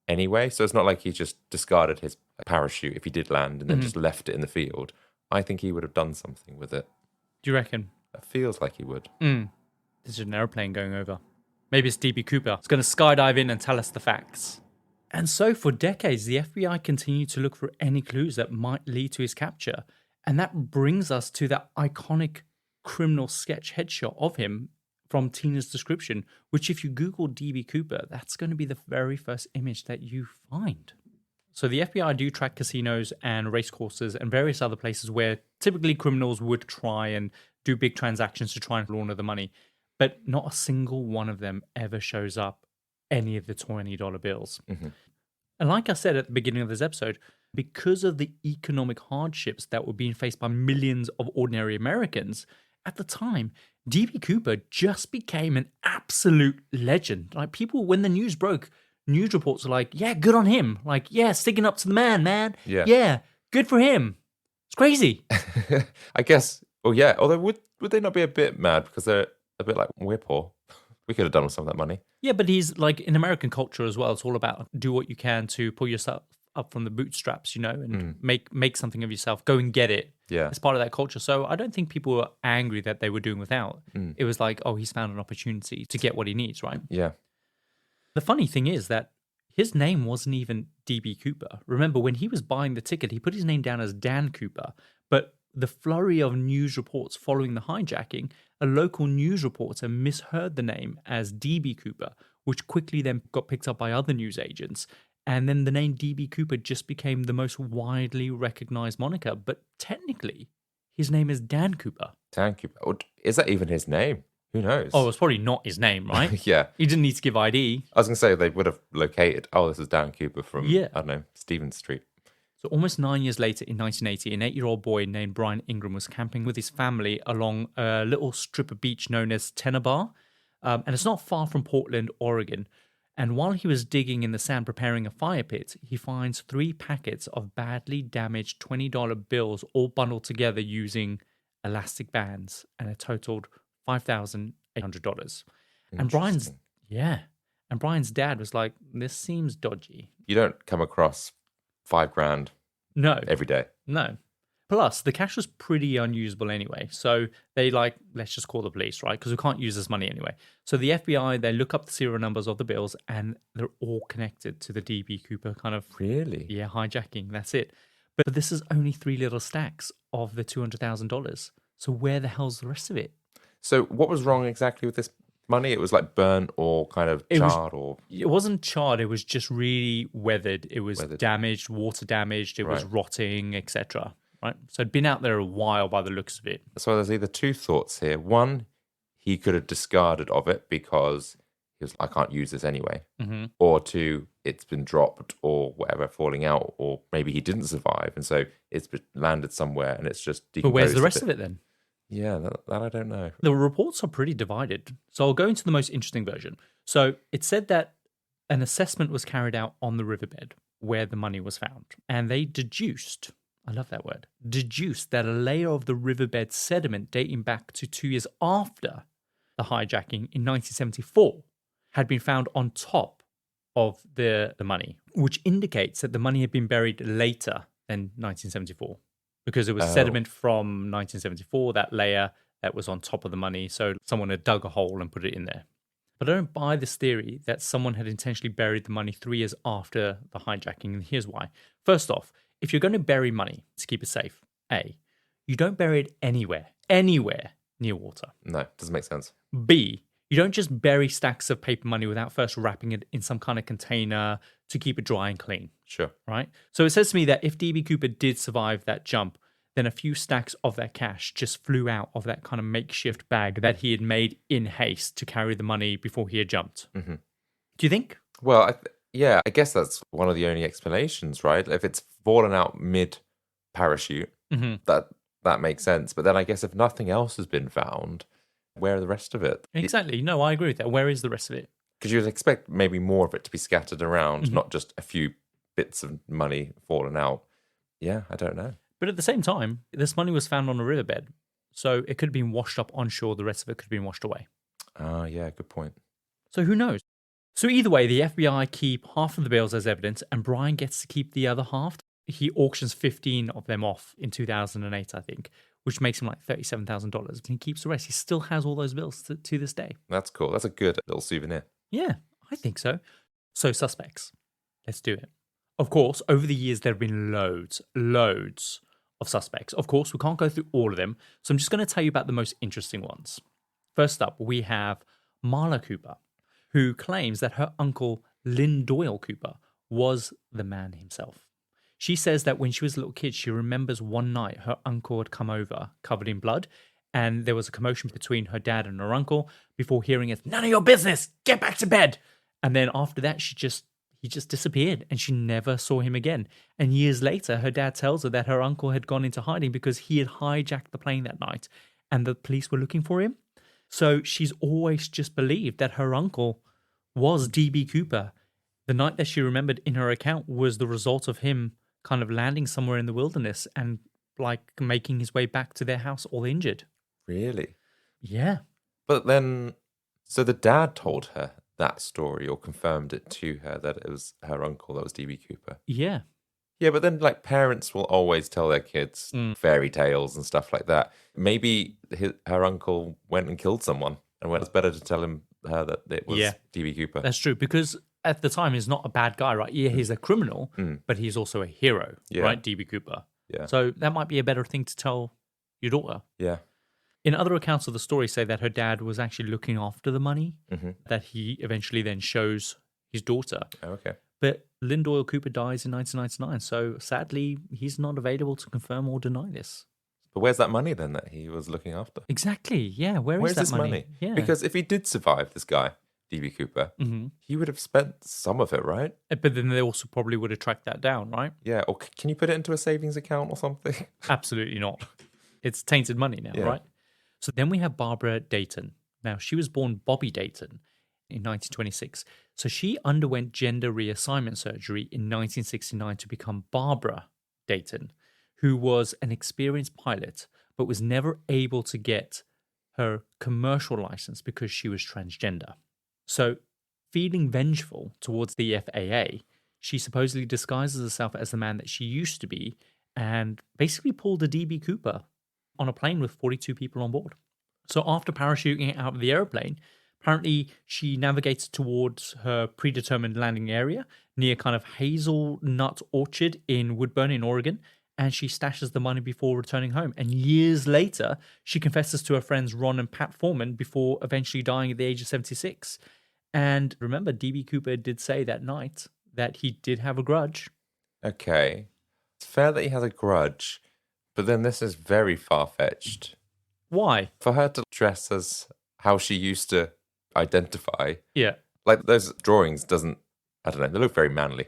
anyway. So it's not like he just discarded his parachute if he did land and then just left it in the field. I think he would have done something with it. Do you reckon? It feels like he would. There's an airplane going over. Maybe it's DB Cooper. It's going to skydive in and tell us the facts. And so for decades, the FBI continued to look for any clues that might lead to his capture. And that brings us to that iconic criminal sketch headshot of him from Tina's description, which if you Google DB Cooper, that's going to be the very first image that you find. So the FBI do track casinos and racecourses and various other places where typically criminals would try and do big transactions to try and launder the money. But not a single one of them ever shows up any of the $20 bills. And like I said at the beginning of this episode, because of the economic hardships that were being faced by millions of ordinary Americans, at the time, DB Cooper just became an absolute legend. Like people, when the news broke, news reports were like, yeah, good on him. Like, yeah, sticking up to the man. Yeah, good for him. It's crazy. I guess, well, yeah, although would they not be a bit mad because they're a bit like, we're poor. We could have done with some of that money. Yeah, but he's like in American culture as well. It's all about do what you can to pull yourself up from the bootstraps, and make something of yourself. Go and get it. Yeah. It's part of that culture. So I don't think people were angry that they were doing without. It was like, oh, he's found an opportunity to get what he needs, right? Yeah. The funny thing is that his name wasn't even DB Cooper. Remember, when he was buying the ticket, he put his name down as Dan Cooper. But the flurry of news reports following the hijacking, a local news reporter misheard the name as DB Cooper, which quickly then got picked up by other news agents. And then the name DB Cooper just became the most widely recognized moniker. But technically, his name is Dan Cooper. Dan Cooper. Is that even his name? Who knows? Oh, it's probably not his name, right? Yeah. He didn't need to give ID. I was going to say they would have located, this is Dan Cooper from, I don't know, Stevens Street. So almost 9 years later, in 1980, an 8-year-old boy named Brian Ingram was camping with his family along a little strip of beach known as Tenor and it's not far from Portland, Oregon. And while he was digging in the sand preparing a fire pit, he finds 3 packets of badly damaged $20 bills all bundled together using elastic bands, and it totaled $5,800. And Brian's dad was like, this seems dodgy. You don't come across $5,000 every day. No. Plus, the cash was pretty unusable anyway. So they let's just call the police, right? Because we can't use this money anyway. So the FBI, they look up the serial numbers of the bills and they're all connected to the DB Cooper kind of... Really? Yeah, hijacking. That's it. But this is only 3 little stacks of the $200,000. So where the hell's the rest of it? So what was wrong exactly with this money? It was like burnt or kind of charred It wasn't charred. It was just really weathered. It was damaged, water damaged. It was rotting, etc. Right? So it'd been out there a while by the looks of it. So there's either 2 thoughts here. One, he could have discarded of it because he was, I can't use this anyway. Mm-hmm. Or 2, it's been dropped or whatever, falling out. Or maybe he didn't survive. And so it's landed somewhere and it's just decomposed. But where's the rest of it then? Yeah, that I don't know. The reports are pretty divided. So I'll go into the most interesting version. So it said that an assessment was carried out on the riverbed where the money was found. And they deduced... I love that word, deduced that a layer of the riverbed sediment dating back to 2 years after the hijacking in 1974 had been found on top of the money, which indicates that the money had been buried later than 1974 because it was sediment from 1974, that layer that was on top of the money. So someone had dug a hole and put it in there. But I don't buy this theory that someone had intentionally buried the money 3 years after the hijacking, and here's why. First off, if you're going to bury money to keep it safe, A, you don't bury it anywhere near water. No, doesn't make sense. B, you don't just bury stacks of paper money without first wrapping it in some kind of container to keep it dry and clean. Sure. Right? So it says to me that if DB Cooper did survive that jump, then a few stacks of that cash just flew out of that kind of makeshift bag that he had made in haste to carry the money before he had jumped. Mm-hmm. Do you think? Well, I guess that's one of the only explanations, right? If it's fallen out mid-parachute, that makes sense. But then I guess if nothing else has been found, where are the rest of it? Exactly. No, I agree with that. Where is the rest of it? Because you'd expect maybe more of it to be scattered around, not just a few bits of money fallen out. Yeah, I don't know. But at the same time, this money was found on a riverbed. So it could have been washed up onshore. The rest of it could have been washed away. Oh, yeah, good point. So who knows? So either way, the FBI keep half of the bills as evidence and Brian gets to keep the other half. He auctions 15 of them off in 2008, I think, which makes him like $37,000. And he keeps the rest. He still has all those bills to this day. That's cool. That's a good little souvenir. Yeah, I think so. So suspects. Let's do it. Of course, over the years, there have been loads of suspects. Of course, we can't go through all of them. So I'm just going to tell you about the most interesting ones. First up, we have Marla Cooper, who claims that her uncle, Lynn Doyle Cooper, was the man himself. She says that when she was a little kid, she remembers one night her uncle had come over covered in blood, and there was a commotion between her dad and her uncle before hearing it, "None of your business, get back to bed." And then after that, he just disappeared and she never saw him again. And years later, her dad tells her that her uncle had gone into hiding because he had hijacked the plane that night and the police were looking for him. So she's always just believed that her uncle was DB Cooper. The night that she remembered in her account was the result of him kind of landing somewhere in the wilderness and like making his way back to their house all injured. Really? Yeah. But then, so the dad told her that story or confirmed it to her that it was her uncle that was DB Cooper. Yeah. Yeah, but then like parents will always tell their kids fairy tales and stuff like that. Maybe her uncle went and killed someone and it's better to tell her that it was DB Cooper. That's true, because at the time he's not a bad guy, right? Yeah, he's a criminal, but he's also a hero, right? DB Cooper. Yeah. So that might be a better thing to tell your daughter. Yeah. In other accounts of the story say that her dad was actually looking after the money that he eventually then shows his daughter. Oh, okay. But Lynn Doyle Cooper dies in 1999, so sadly he's not available to confirm or deny this. But where's that money then that he was looking after? Exactly, yeah. Where's that this money? Yeah. Because if he did survive, this guy, DB Cooper, he would have spent some of it, right? But then they also probably would have tracked that down, right? Yeah, or can you put it into a savings account or something? Absolutely not. It's tainted money now, right? So then we have Barbara Dayton. Now, she was born Bobby Dayton in 1926. So she underwent gender reassignment surgery in 1969 to become Barbara Dayton, who was an experienced pilot, but was never able to get her commercial license because she was transgender. So, feeling vengeful towards the FAA, she supposedly disguises herself as the man that she used to be and basically pulled a DB Cooper on a plane with 42 people on board. So after parachuting out of the airplane, apparently she navigates towards her predetermined landing area near kind of Hazelnut Orchard in Woodburn in Oregon, and she stashes the money before returning home. And years later, she confesses to her friends Ron and Pat Foreman before eventually dying at the age of 76. And remember, DB Cooper did say that night that he did have a grudge. Okay. It's fair that he has a grudge, but then this is very far-fetched. Why? For her to dress as how she used to identify. Yeah. Like those drawings I don't know, they look very manly.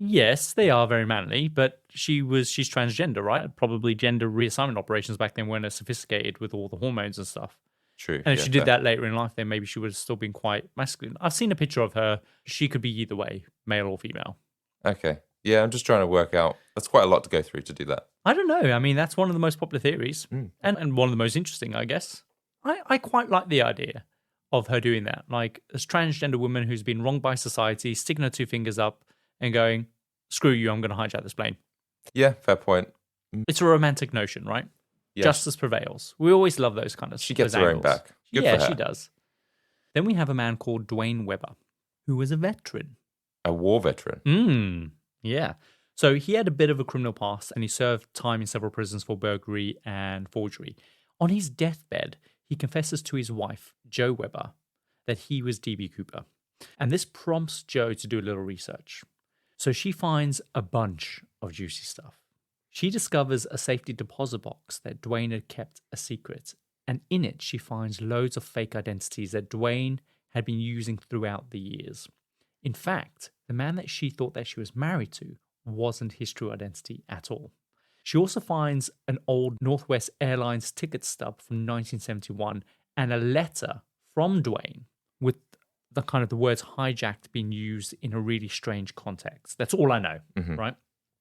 Yes, they are very manly, but she's transgender, right? Probably gender reassignment operations back then weren't as sophisticated with all the hormones and stuff. True. And if she did that later in life, then maybe she would have still been quite masculine. I've seen a picture of her. She could be either way, male or female. Okay. Yeah, I'm just trying to work out. That's quite a lot to go through to do that. I don't know. I mean, that's one of the most popular theories and one of the most interesting, I guess. I quite like the idea of her doing that. Like, this transgender woman who's been wronged by society, sticking her two fingers up and going, "Screw you, I'm going to hijack this plane." Yeah, fair point. It's a romantic notion, right? Yeah. Justice prevails. We always love those kind of She gets those her own angles. back. Good Yeah, for her. she does. Then we have a man called Dwayne Webber, who was a veteran. A war veteran. Yeah. So he had a bit of a criminal past and he served time in several prisons for burglary and forgery. On his deathbed, he confesses to his wife, Jo Webber, that he was DB Cooper. And this prompts Jo to do a little research. So she finds a bunch of juicy stuff. She discovers a safety deposit box that Dwayne had kept a secret. And in it, she finds loads of fake identities that Dwayne had been using throughout the years. In fact, the man that she thought that she was married to wasn't his true identity at all. She also finds an old Northwest Airlines ticket stub from 1971 and a letter from Dwayne with the kind of the words hijacked being used in a really strange context. That's all I know, right?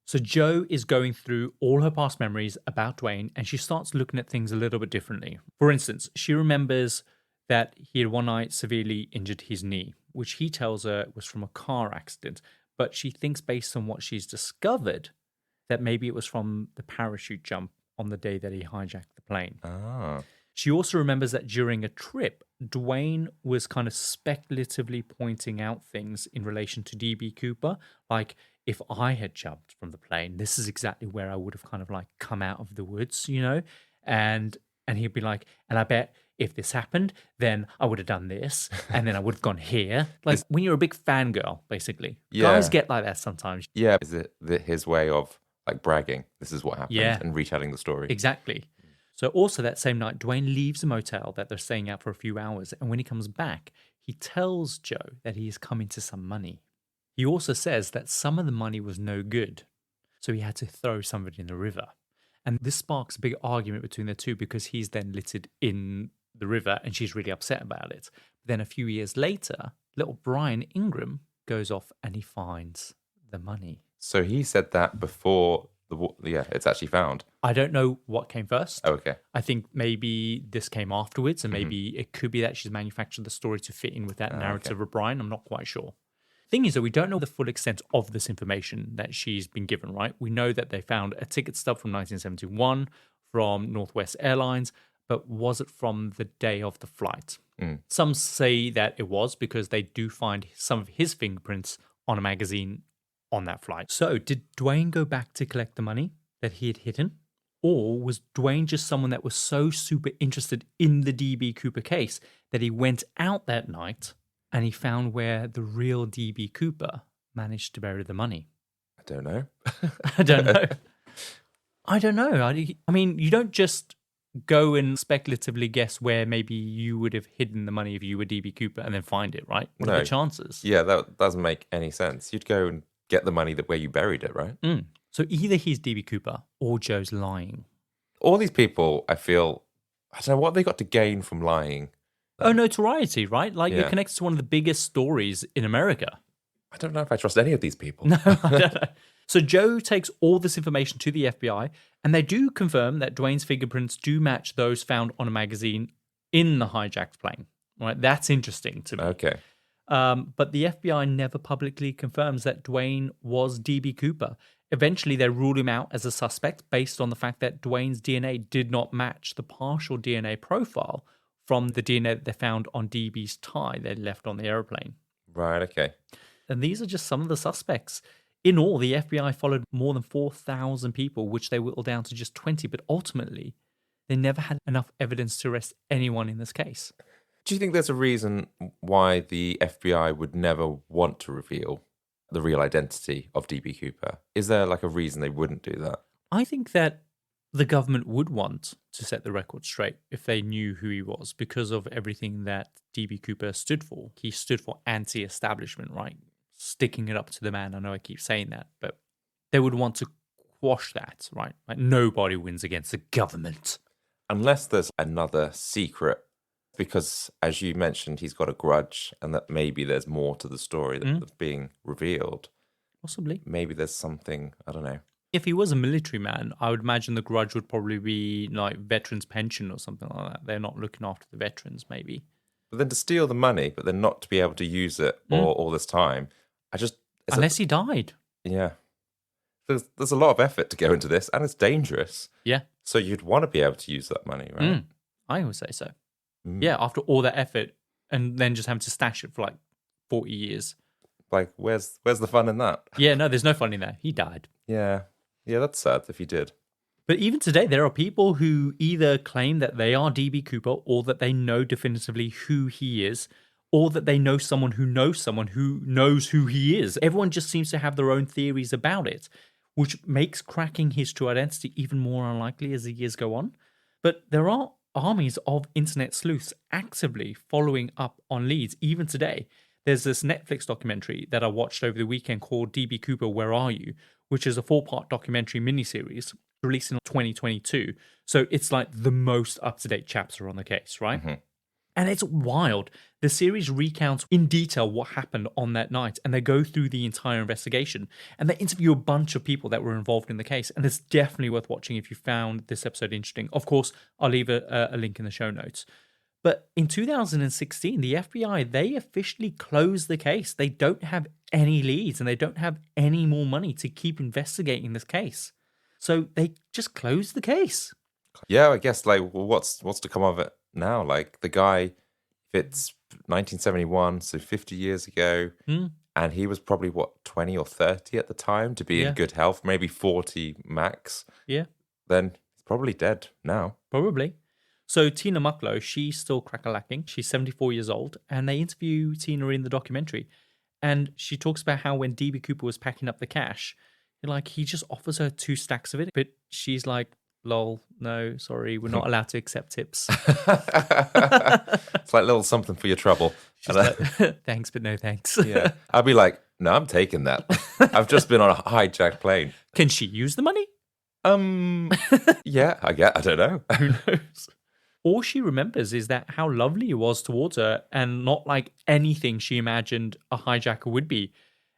So Jo is going through all her past memories about Dwayne, and she starts looking at things a little bit differently. For instance, she remembers that he had one night severely injured his knee, which he tells her was from a car accident. But she thinks, based on what she's discovered, that maybe it was from the parachute jump on the day that he hijacked the plane. Ah. She also remembers that during a trip, Dwayne was kind of speculatively pointing out things in relation to DB Cooper. Like, if I had jumped from the plane, this is exactly where I would have kind of like come out of the woods, you know? And he'd be like, and I bet if this happened, then I would have done this, and then I would have gone here. Like, when you're a big fangirl, basically. Yeah. Guys get like that sometimes. Yeah. Is it his way of like bragging? This is what happened, Yeah. and retelling the story. Exactly. So also that same night, Dwayne leaves the motel that they're staying at for a few hours, and when he comes back, he tells Jo that he is coming to some money. He also says that some of the money was no good, so he had to throw some of it in the river. And this sparks a big argument between the two because he's then littered in the river and she's really upset about it. Then a few years later, little Brian Ingram goes off and he finds the money. So he said that before it's actually found. I don't know what came first. Oh, okay. I think maybe this came afterwards, and maybe it could be that she's manufactured the story to fit in with that narrative of Brian. I'm not quite sure. Thing is that we don't know the full extent of this information that she's been given, right? We know that they found a ticket stub from 1971 from Northwest Airlines, but was it from the day of the flight? Some say that it was because they do find some of his fingerprints on a magazine on that flight. So did Dwayne go back to collect the money that he had hidden? Or was Dwayne just someone that was so super interested in the DB Cooper case that he went out that night and he found where the real DB Cooper managed to bury the money? I don't know. I don't know. I don't know. I mean, you don't just go and speculatively guess where maybe you would have hidden the money if you were DB Cooper and then find it, right? What are the chances? Yeah, that doesn't make any sense. You'd go and get the money where you buried it, right? So either he's DB Cooper or Joe's lying. All these people, I feel, I don't know what they got to gain from lying. Oh, notoriety, right? Like, you're connected to one of the biggest stories in America. I don't know if I trust any of these people. No, I don't know. So Joe takes all this information to the FBI, and they do confirm that Dwayne's fingerprints do match those found on a magazine in the hijacked plane. Right? That's interesting to me. Okay. But the FBI never publicly confirms that Dwayne was DB Cooper. Eventually, they ruled him out as a suspect based on the fact that Dwayne's DNA did not match the partial DNA profile from the DNA that they found on DB's tie they left on the airplane. Right, okay. And these are just some of the suspects. In all, the FBI followed more than 4,000 people, which they whittled down to just 20, but ultimately, they never had enough evidence to arrest anyone in this case. Do you think there's a reason why the FBI would never want to reveal the real identity of DB Cooper? Is there like a reason they wouldn't do that? I think that the government would want to set the record straight if they knew who he was because of everything that DB Cooper stood for. He stood for anti-establishment, right? Sticking it up to the man. I know I keep saying that, but they would want to quash that, right? Like, nobody wins against the government. Unless there's another secret, because as you mentioned, he's got a grudge and that maybe there's more to the story that's being revealed. Possibly. Maybe there's something, I don't know. If he was a military man, I would imagine the grudge would probably be like veterans' pension or something like that. They're not looking after the veterans, maybe. But then to steal the money, but then not to be able to use it all this time, Unless he died. Yeah. There's a lot of effort to go into this, and it's dangerous. Yeah. So you'd want to be able to use that money, right? I would say so. Yeah, after all that effort, and then just having to stash it for like 40 years. Like, where's the fun in that? Yeah, no, there's no fun in that. He died. Yeah, that's sad if he did. But even today, there are people who either claim that they are DB Cooper, or that they know definitively who he is, or that they know someone who knows who he is. Everyone just seems to have their own theories about it, which makes cracking his true identity even more unlikely as the years go on. But there are armies of internet sleuths actively following up on leads even today. There's this Netflix documentary that I watched over the weekend called DB Cooper, Where Are You?, which is a 4-part documentary miniseries released in 2022. So it's like the most up-to-date chapter on the case, right? And it's wild. The series recounts in detail what happened on that night, and they go through the entire investigation, and they interview a bunch of people that were involved in the case. And it's definitely worth watching if you found this episode interesting. Of course, I'll leave a link in the show notes. But in 2016, the FBI, they officially closed the case. They don't have any leads, and they don't have any more money to keep investigating this case. So they just closed the case. Yeah, I guess, like, well, what's to come of it now? Like, the guy, if it's 1971, so 50 years ago, and he was probably, 20 or 30 at the time to be in good health, maybe 40 max. Yeah. Then he's probably dead now. Probably. So Tina Mucklow, she's still crack-a-lacking. She's 74 years old, and they interview Tina in the documentary. And she talks about how when D.B. Cooper was packing up the cash, like, he just offers her 2 stacks of it, but she's like, lol, no, sorry, we're not allowed to accept tips. It's like a little something for your trouble. She's like, thanks, but no thanks. Yeah, I'd be like, no, I'm taking that. I've just been on a hijacked plane. Can she use the money? Yeah, I don't know. Who knows? All she remembers is that how lovely he was towards her, and not like anything she imagined a hijacker would be.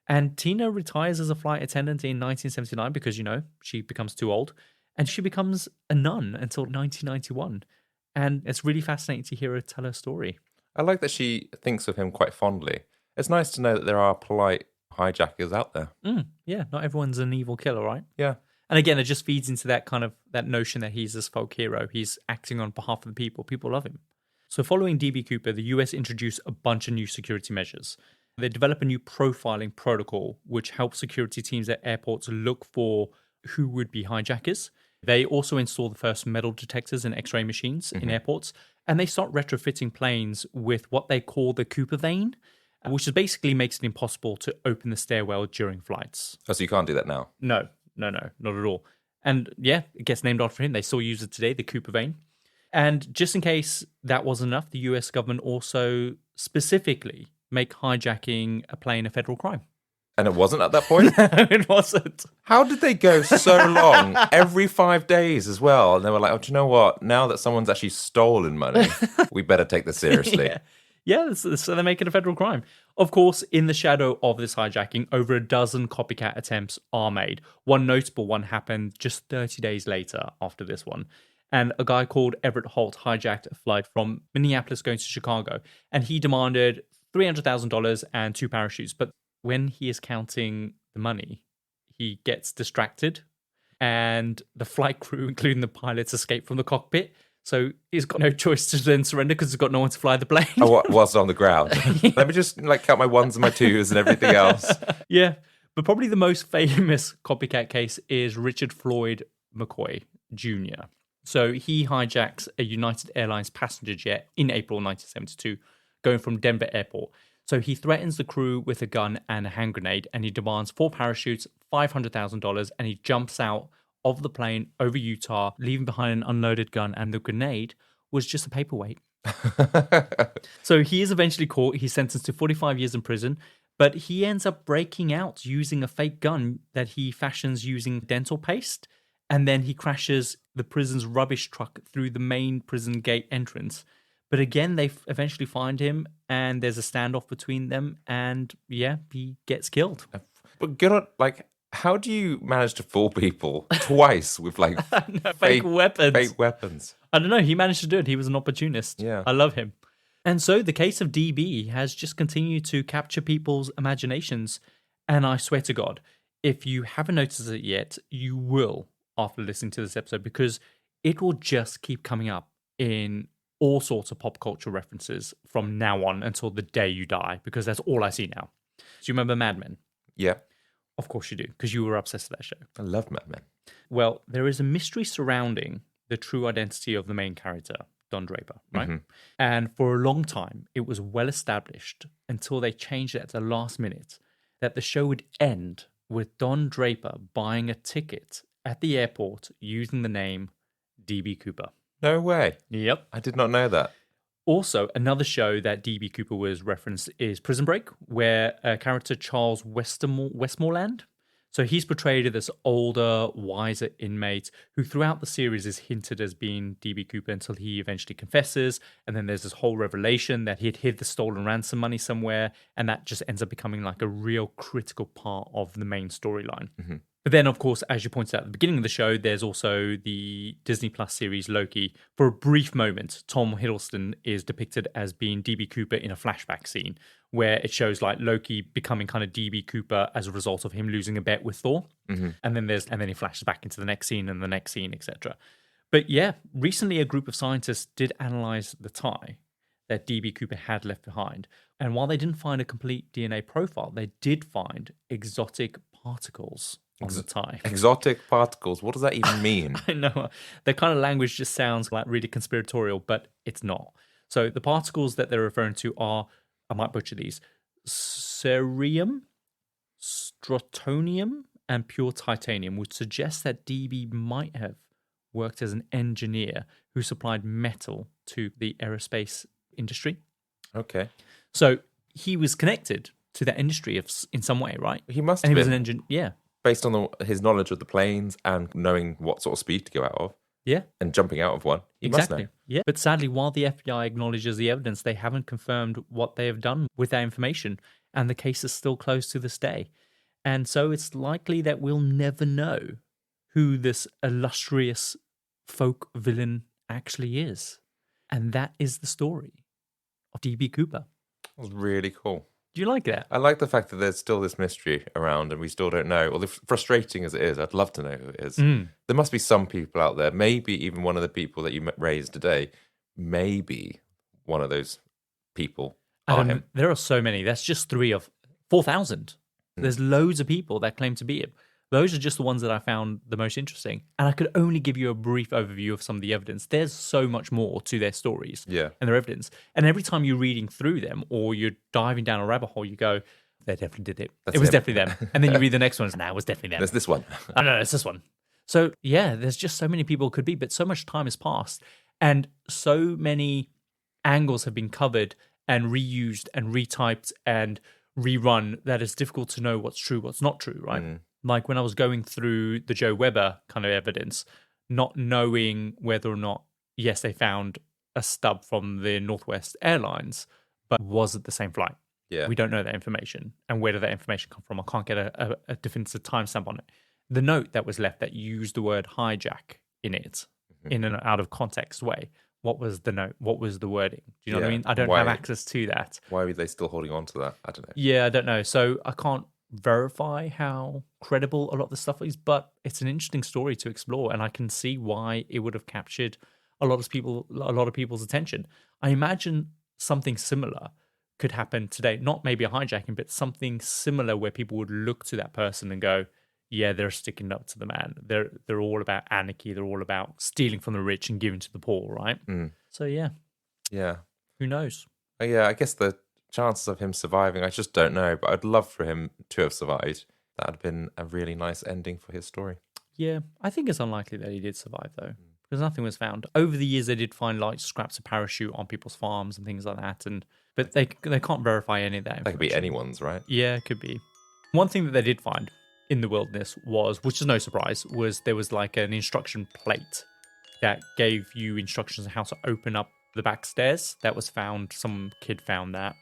And Tina retires as a flight attendant in 1979 because, she becomes too old. And she becomes a nun until 1991. And it's really fascinating to hear her tell her story. I like that she thinks of him quite fondly. It's nice to know that there are polite hijackers out there. Yeah, not everyone's an evil killer, right? Yeah. And again, it just feeds into that notion that he's this folk hero. He's acting on behalf of the people. People love him. So following D.B. Cooper, the US introduced a bunch of new security measures. They develop a new profiling protocol, which helps security teams at airports look for who would be hijackers. They also install the first metal detectors and X-ray machines in airports, and they start retrofitting planes with what they call the Cooper vane, which basically makes it impossible to open the stairwell during flights. Oh, so you can't do that now? No, not at all. And yeah, it gets named after him. They still use it today, the Cooper vane. And just in case that wasn't enough, the US government also specifically make hijacking a plane a federal crime. And it wasn't at that point? No, it wasn't. How did they go so long, every 5 days as well? And they were like, oh, do you know what? Now that someone's actually stolen money, we better take this seriously. Yeah, so they make it a federal crime. Of course, in the shadow of this hijacking, over a dozen copycat attempts are made. One notable one happened just 30 days later after this one. And a guy called Everett Holt hijacked a flight from Minneapolis going to Chicago. And he demanded $300,000 and 2 parachutes. But when he is counting the money, he gets distracted. And the flight crew, including the pilots, escape from the cockpit. So he's got no choice to then surrender because he's got no one to fly the plane. Oh, whilst on the ground. Let me just count my 1s and my 2s and everything else. Yeah. But probably the most famous copycat case is Richard Floyd McCoy Jr. So he hijacks a United Airlines passenger jet in April 1972, going from Denver Airport. So he threatens the crew with a gun and a hand grenade, and he demands 4 parachutes, $500,000, and he jumps out of the plane over Utah, leaving behind an unloaded gun, and the grenade was just a paperweight. So he is eventually caught. He's sentenced to 45 years in prison, but he ends up breaking out using a fake gun that he fashions using dental paste, and then he crashes the prison's rubbish truck through the main prison gate entrance. But again, they eventually find him, and there's a standoff between them, and yeah, he gets killed. But good on, how do you manage to fool people twice with fake weapons? Fake weapons. I don't know. He managed to do it. He was an opportunist. Yeah. I love him. And so the case of DB has just continued to capture people's imaginations. And I swear to God, if you haven't noticed it yet, you will after listening to this episode, because it will just keep coming up in all sorts of pop culture references from now on until the day you die, because that's all I see now. Do you remember Mad Men? Yeah. Of course you do, because you were obsessed with that show. I love Mad Men. Well, there is a mystery surrounding the true identity of the main character, Don Draper, right? Mm-hmm. And for a long time, it was well established until they changed it at the last minute that the show would end with Don Draper buying a ticket at the airport using the name D.B. Cooper. No way. Yep. I did not know that. Also, another show that D.B. Cooper was referenced is Prison Break, where character Charles Westmoreland. So he's portrayed as this older, wiser inmate who throughout the series is hinted as being DB Cooper until he eventually confesses. And then there's this whole revelation that he'd hid the stolen ransom money somewhere. And that just ends up becoming like a real critical part of the main storyline. Mm-hmm. But then, of course, as you pointed out at the beginning of the show, there's also the Disney Plus series Loki. For a brief moment, Tom Hiddleston is depicted as being DB Cooper in a flashback scene where it shows like Loki becoming kind of DB Cooper as a result of him losing a bet with Thor. Mm-hmm. And then he flashes back into the next scene and the next scene, etc. But yeah, recently a group of scientists did analyze the tie that DB Cooper had left behind. And while they didn't find a complete DNA profile, they did find exotic particles on the tie. Exotic particles. What does that even mean? I know. The kind of language just sounds like really conspiratorial, but it's not. So the particles that they're referring to are, I might butcher these, cerium, strontium, and pure titanium, which suggests that DB might have worked as an engineer who supplied metal to the aerospace industry. Okay. So he was connected to that industry in some way, right? He must And have he was been. an engineer. Yeah. Based on his knowledge of the planes and knowing what sort of speed to go out of. Yeah. And jumping out of one. He Exactly. must know. Yeah. But sadly, while the FBI acknowledges the evidence, they haven't confirmed what they have done with that information. And the case is still closed to this day. And so it's likely that we'll never know who this illustrious folk villain actually is. And that is the story of DB Cooper. That was really cool. Do you like that? I like the fact that there's still this mystery around and we still don't know. Although frustrating as it is, I'd love to know who it is. There must be some people out there, maybe even one of the people that you raised today, maybe one of those people are him. There are so many. That's just 3 of 4,000. There's loads of people that claim to be him. Those are just the ones that I found the most interesting. And I could only give you a brief overview of some of the evidence. There's so much more to their stories and their evidence. And every time you're reading through them or you're diving down a rabbit hole, you go, they definitely did it. It was definitely them. And then you read the next one, and it was definitely them. There's this one. Oh, no, it's this one. So, yeah, there's just so many people it could be, but so much time has passed. And so many angles have been covered and reused and retyped and rerun that it's difficult to know what's true, what's not true, right? Like when I was going through the Joe Weber kind of evidence, not knowing whether or not, yes, they found a stub from the Northwest Airlines, but was it the same flight? Yeah. We don't know that information. And where did that information come from? I can't get a definitive timestamp on it. The note that was left that used the word hijack in it, in an out of context way. What was the note? What was the wording? Do you know what I mean? I don't have access to that. Why were they still holding on to that? I don't know. Yeah, I don't know. So I can't verify how credible a lot of the stuff is, but it's an interesting story to explore, and I can see why it would have captured a lot of people's attention. I imagine something similar could happen today, not maybe a hijacking, but something similar where people would look to that person and go, yeah, they're sticking up to the man. They're all about anarchy. They're all about stealing from the rich and giving to the poor, right? So yeah, who knows? Yeah, I guess the chances of him surviving, I just don't know. But I'd love for him to have survived. That would have been a really nice ending for his story. Yeah, I think it's unlikely that he did survive though, because nothing was found. Over the years, they did find like scraps of parachute on people's farms and things like that, but they can't verify any of that. That could be anyone's, right? Yeah, it could be. One thing that they did find in the wilderness was, which is no surprise, was there was like an instruction plate that gave you instructions on how to open up the back stairs. That was found. Some kid found that.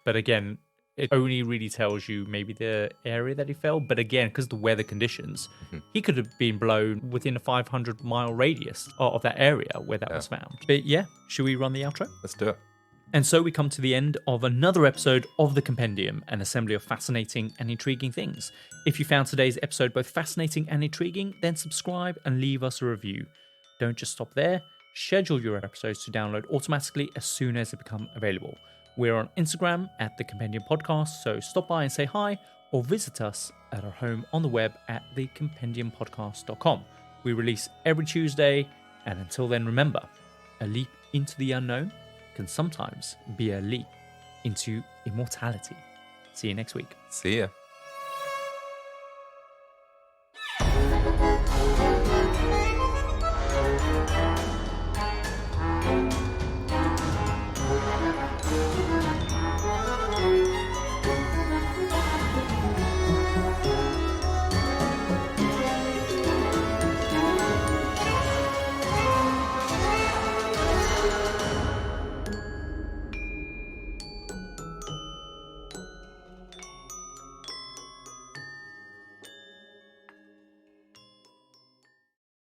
But again, it only really tells you maybe the area that he fell. But again, because of the weather conditions, he could have been blown within a 500-mile radius of that area where that was found. But yeah, should we run the outro? Let's do it. And so we come to the end of another episode of the Compendium, an assembly of fascinating and intriguing things. If you found today's episode both fascinating and intriguing, then subscribe and leave us a review. Don't just stop there. Schedule your episodes to download automatically as soon as they become available. We're on Instagram at the Compendium Podcast, so stop by and say hi, or visit us at our home on the web at thecompendiumpodcast.com. We release every Tuesday, and until then, remember, a leap into the unknown can sometimes be a leap into immortality. See you next week. See ya.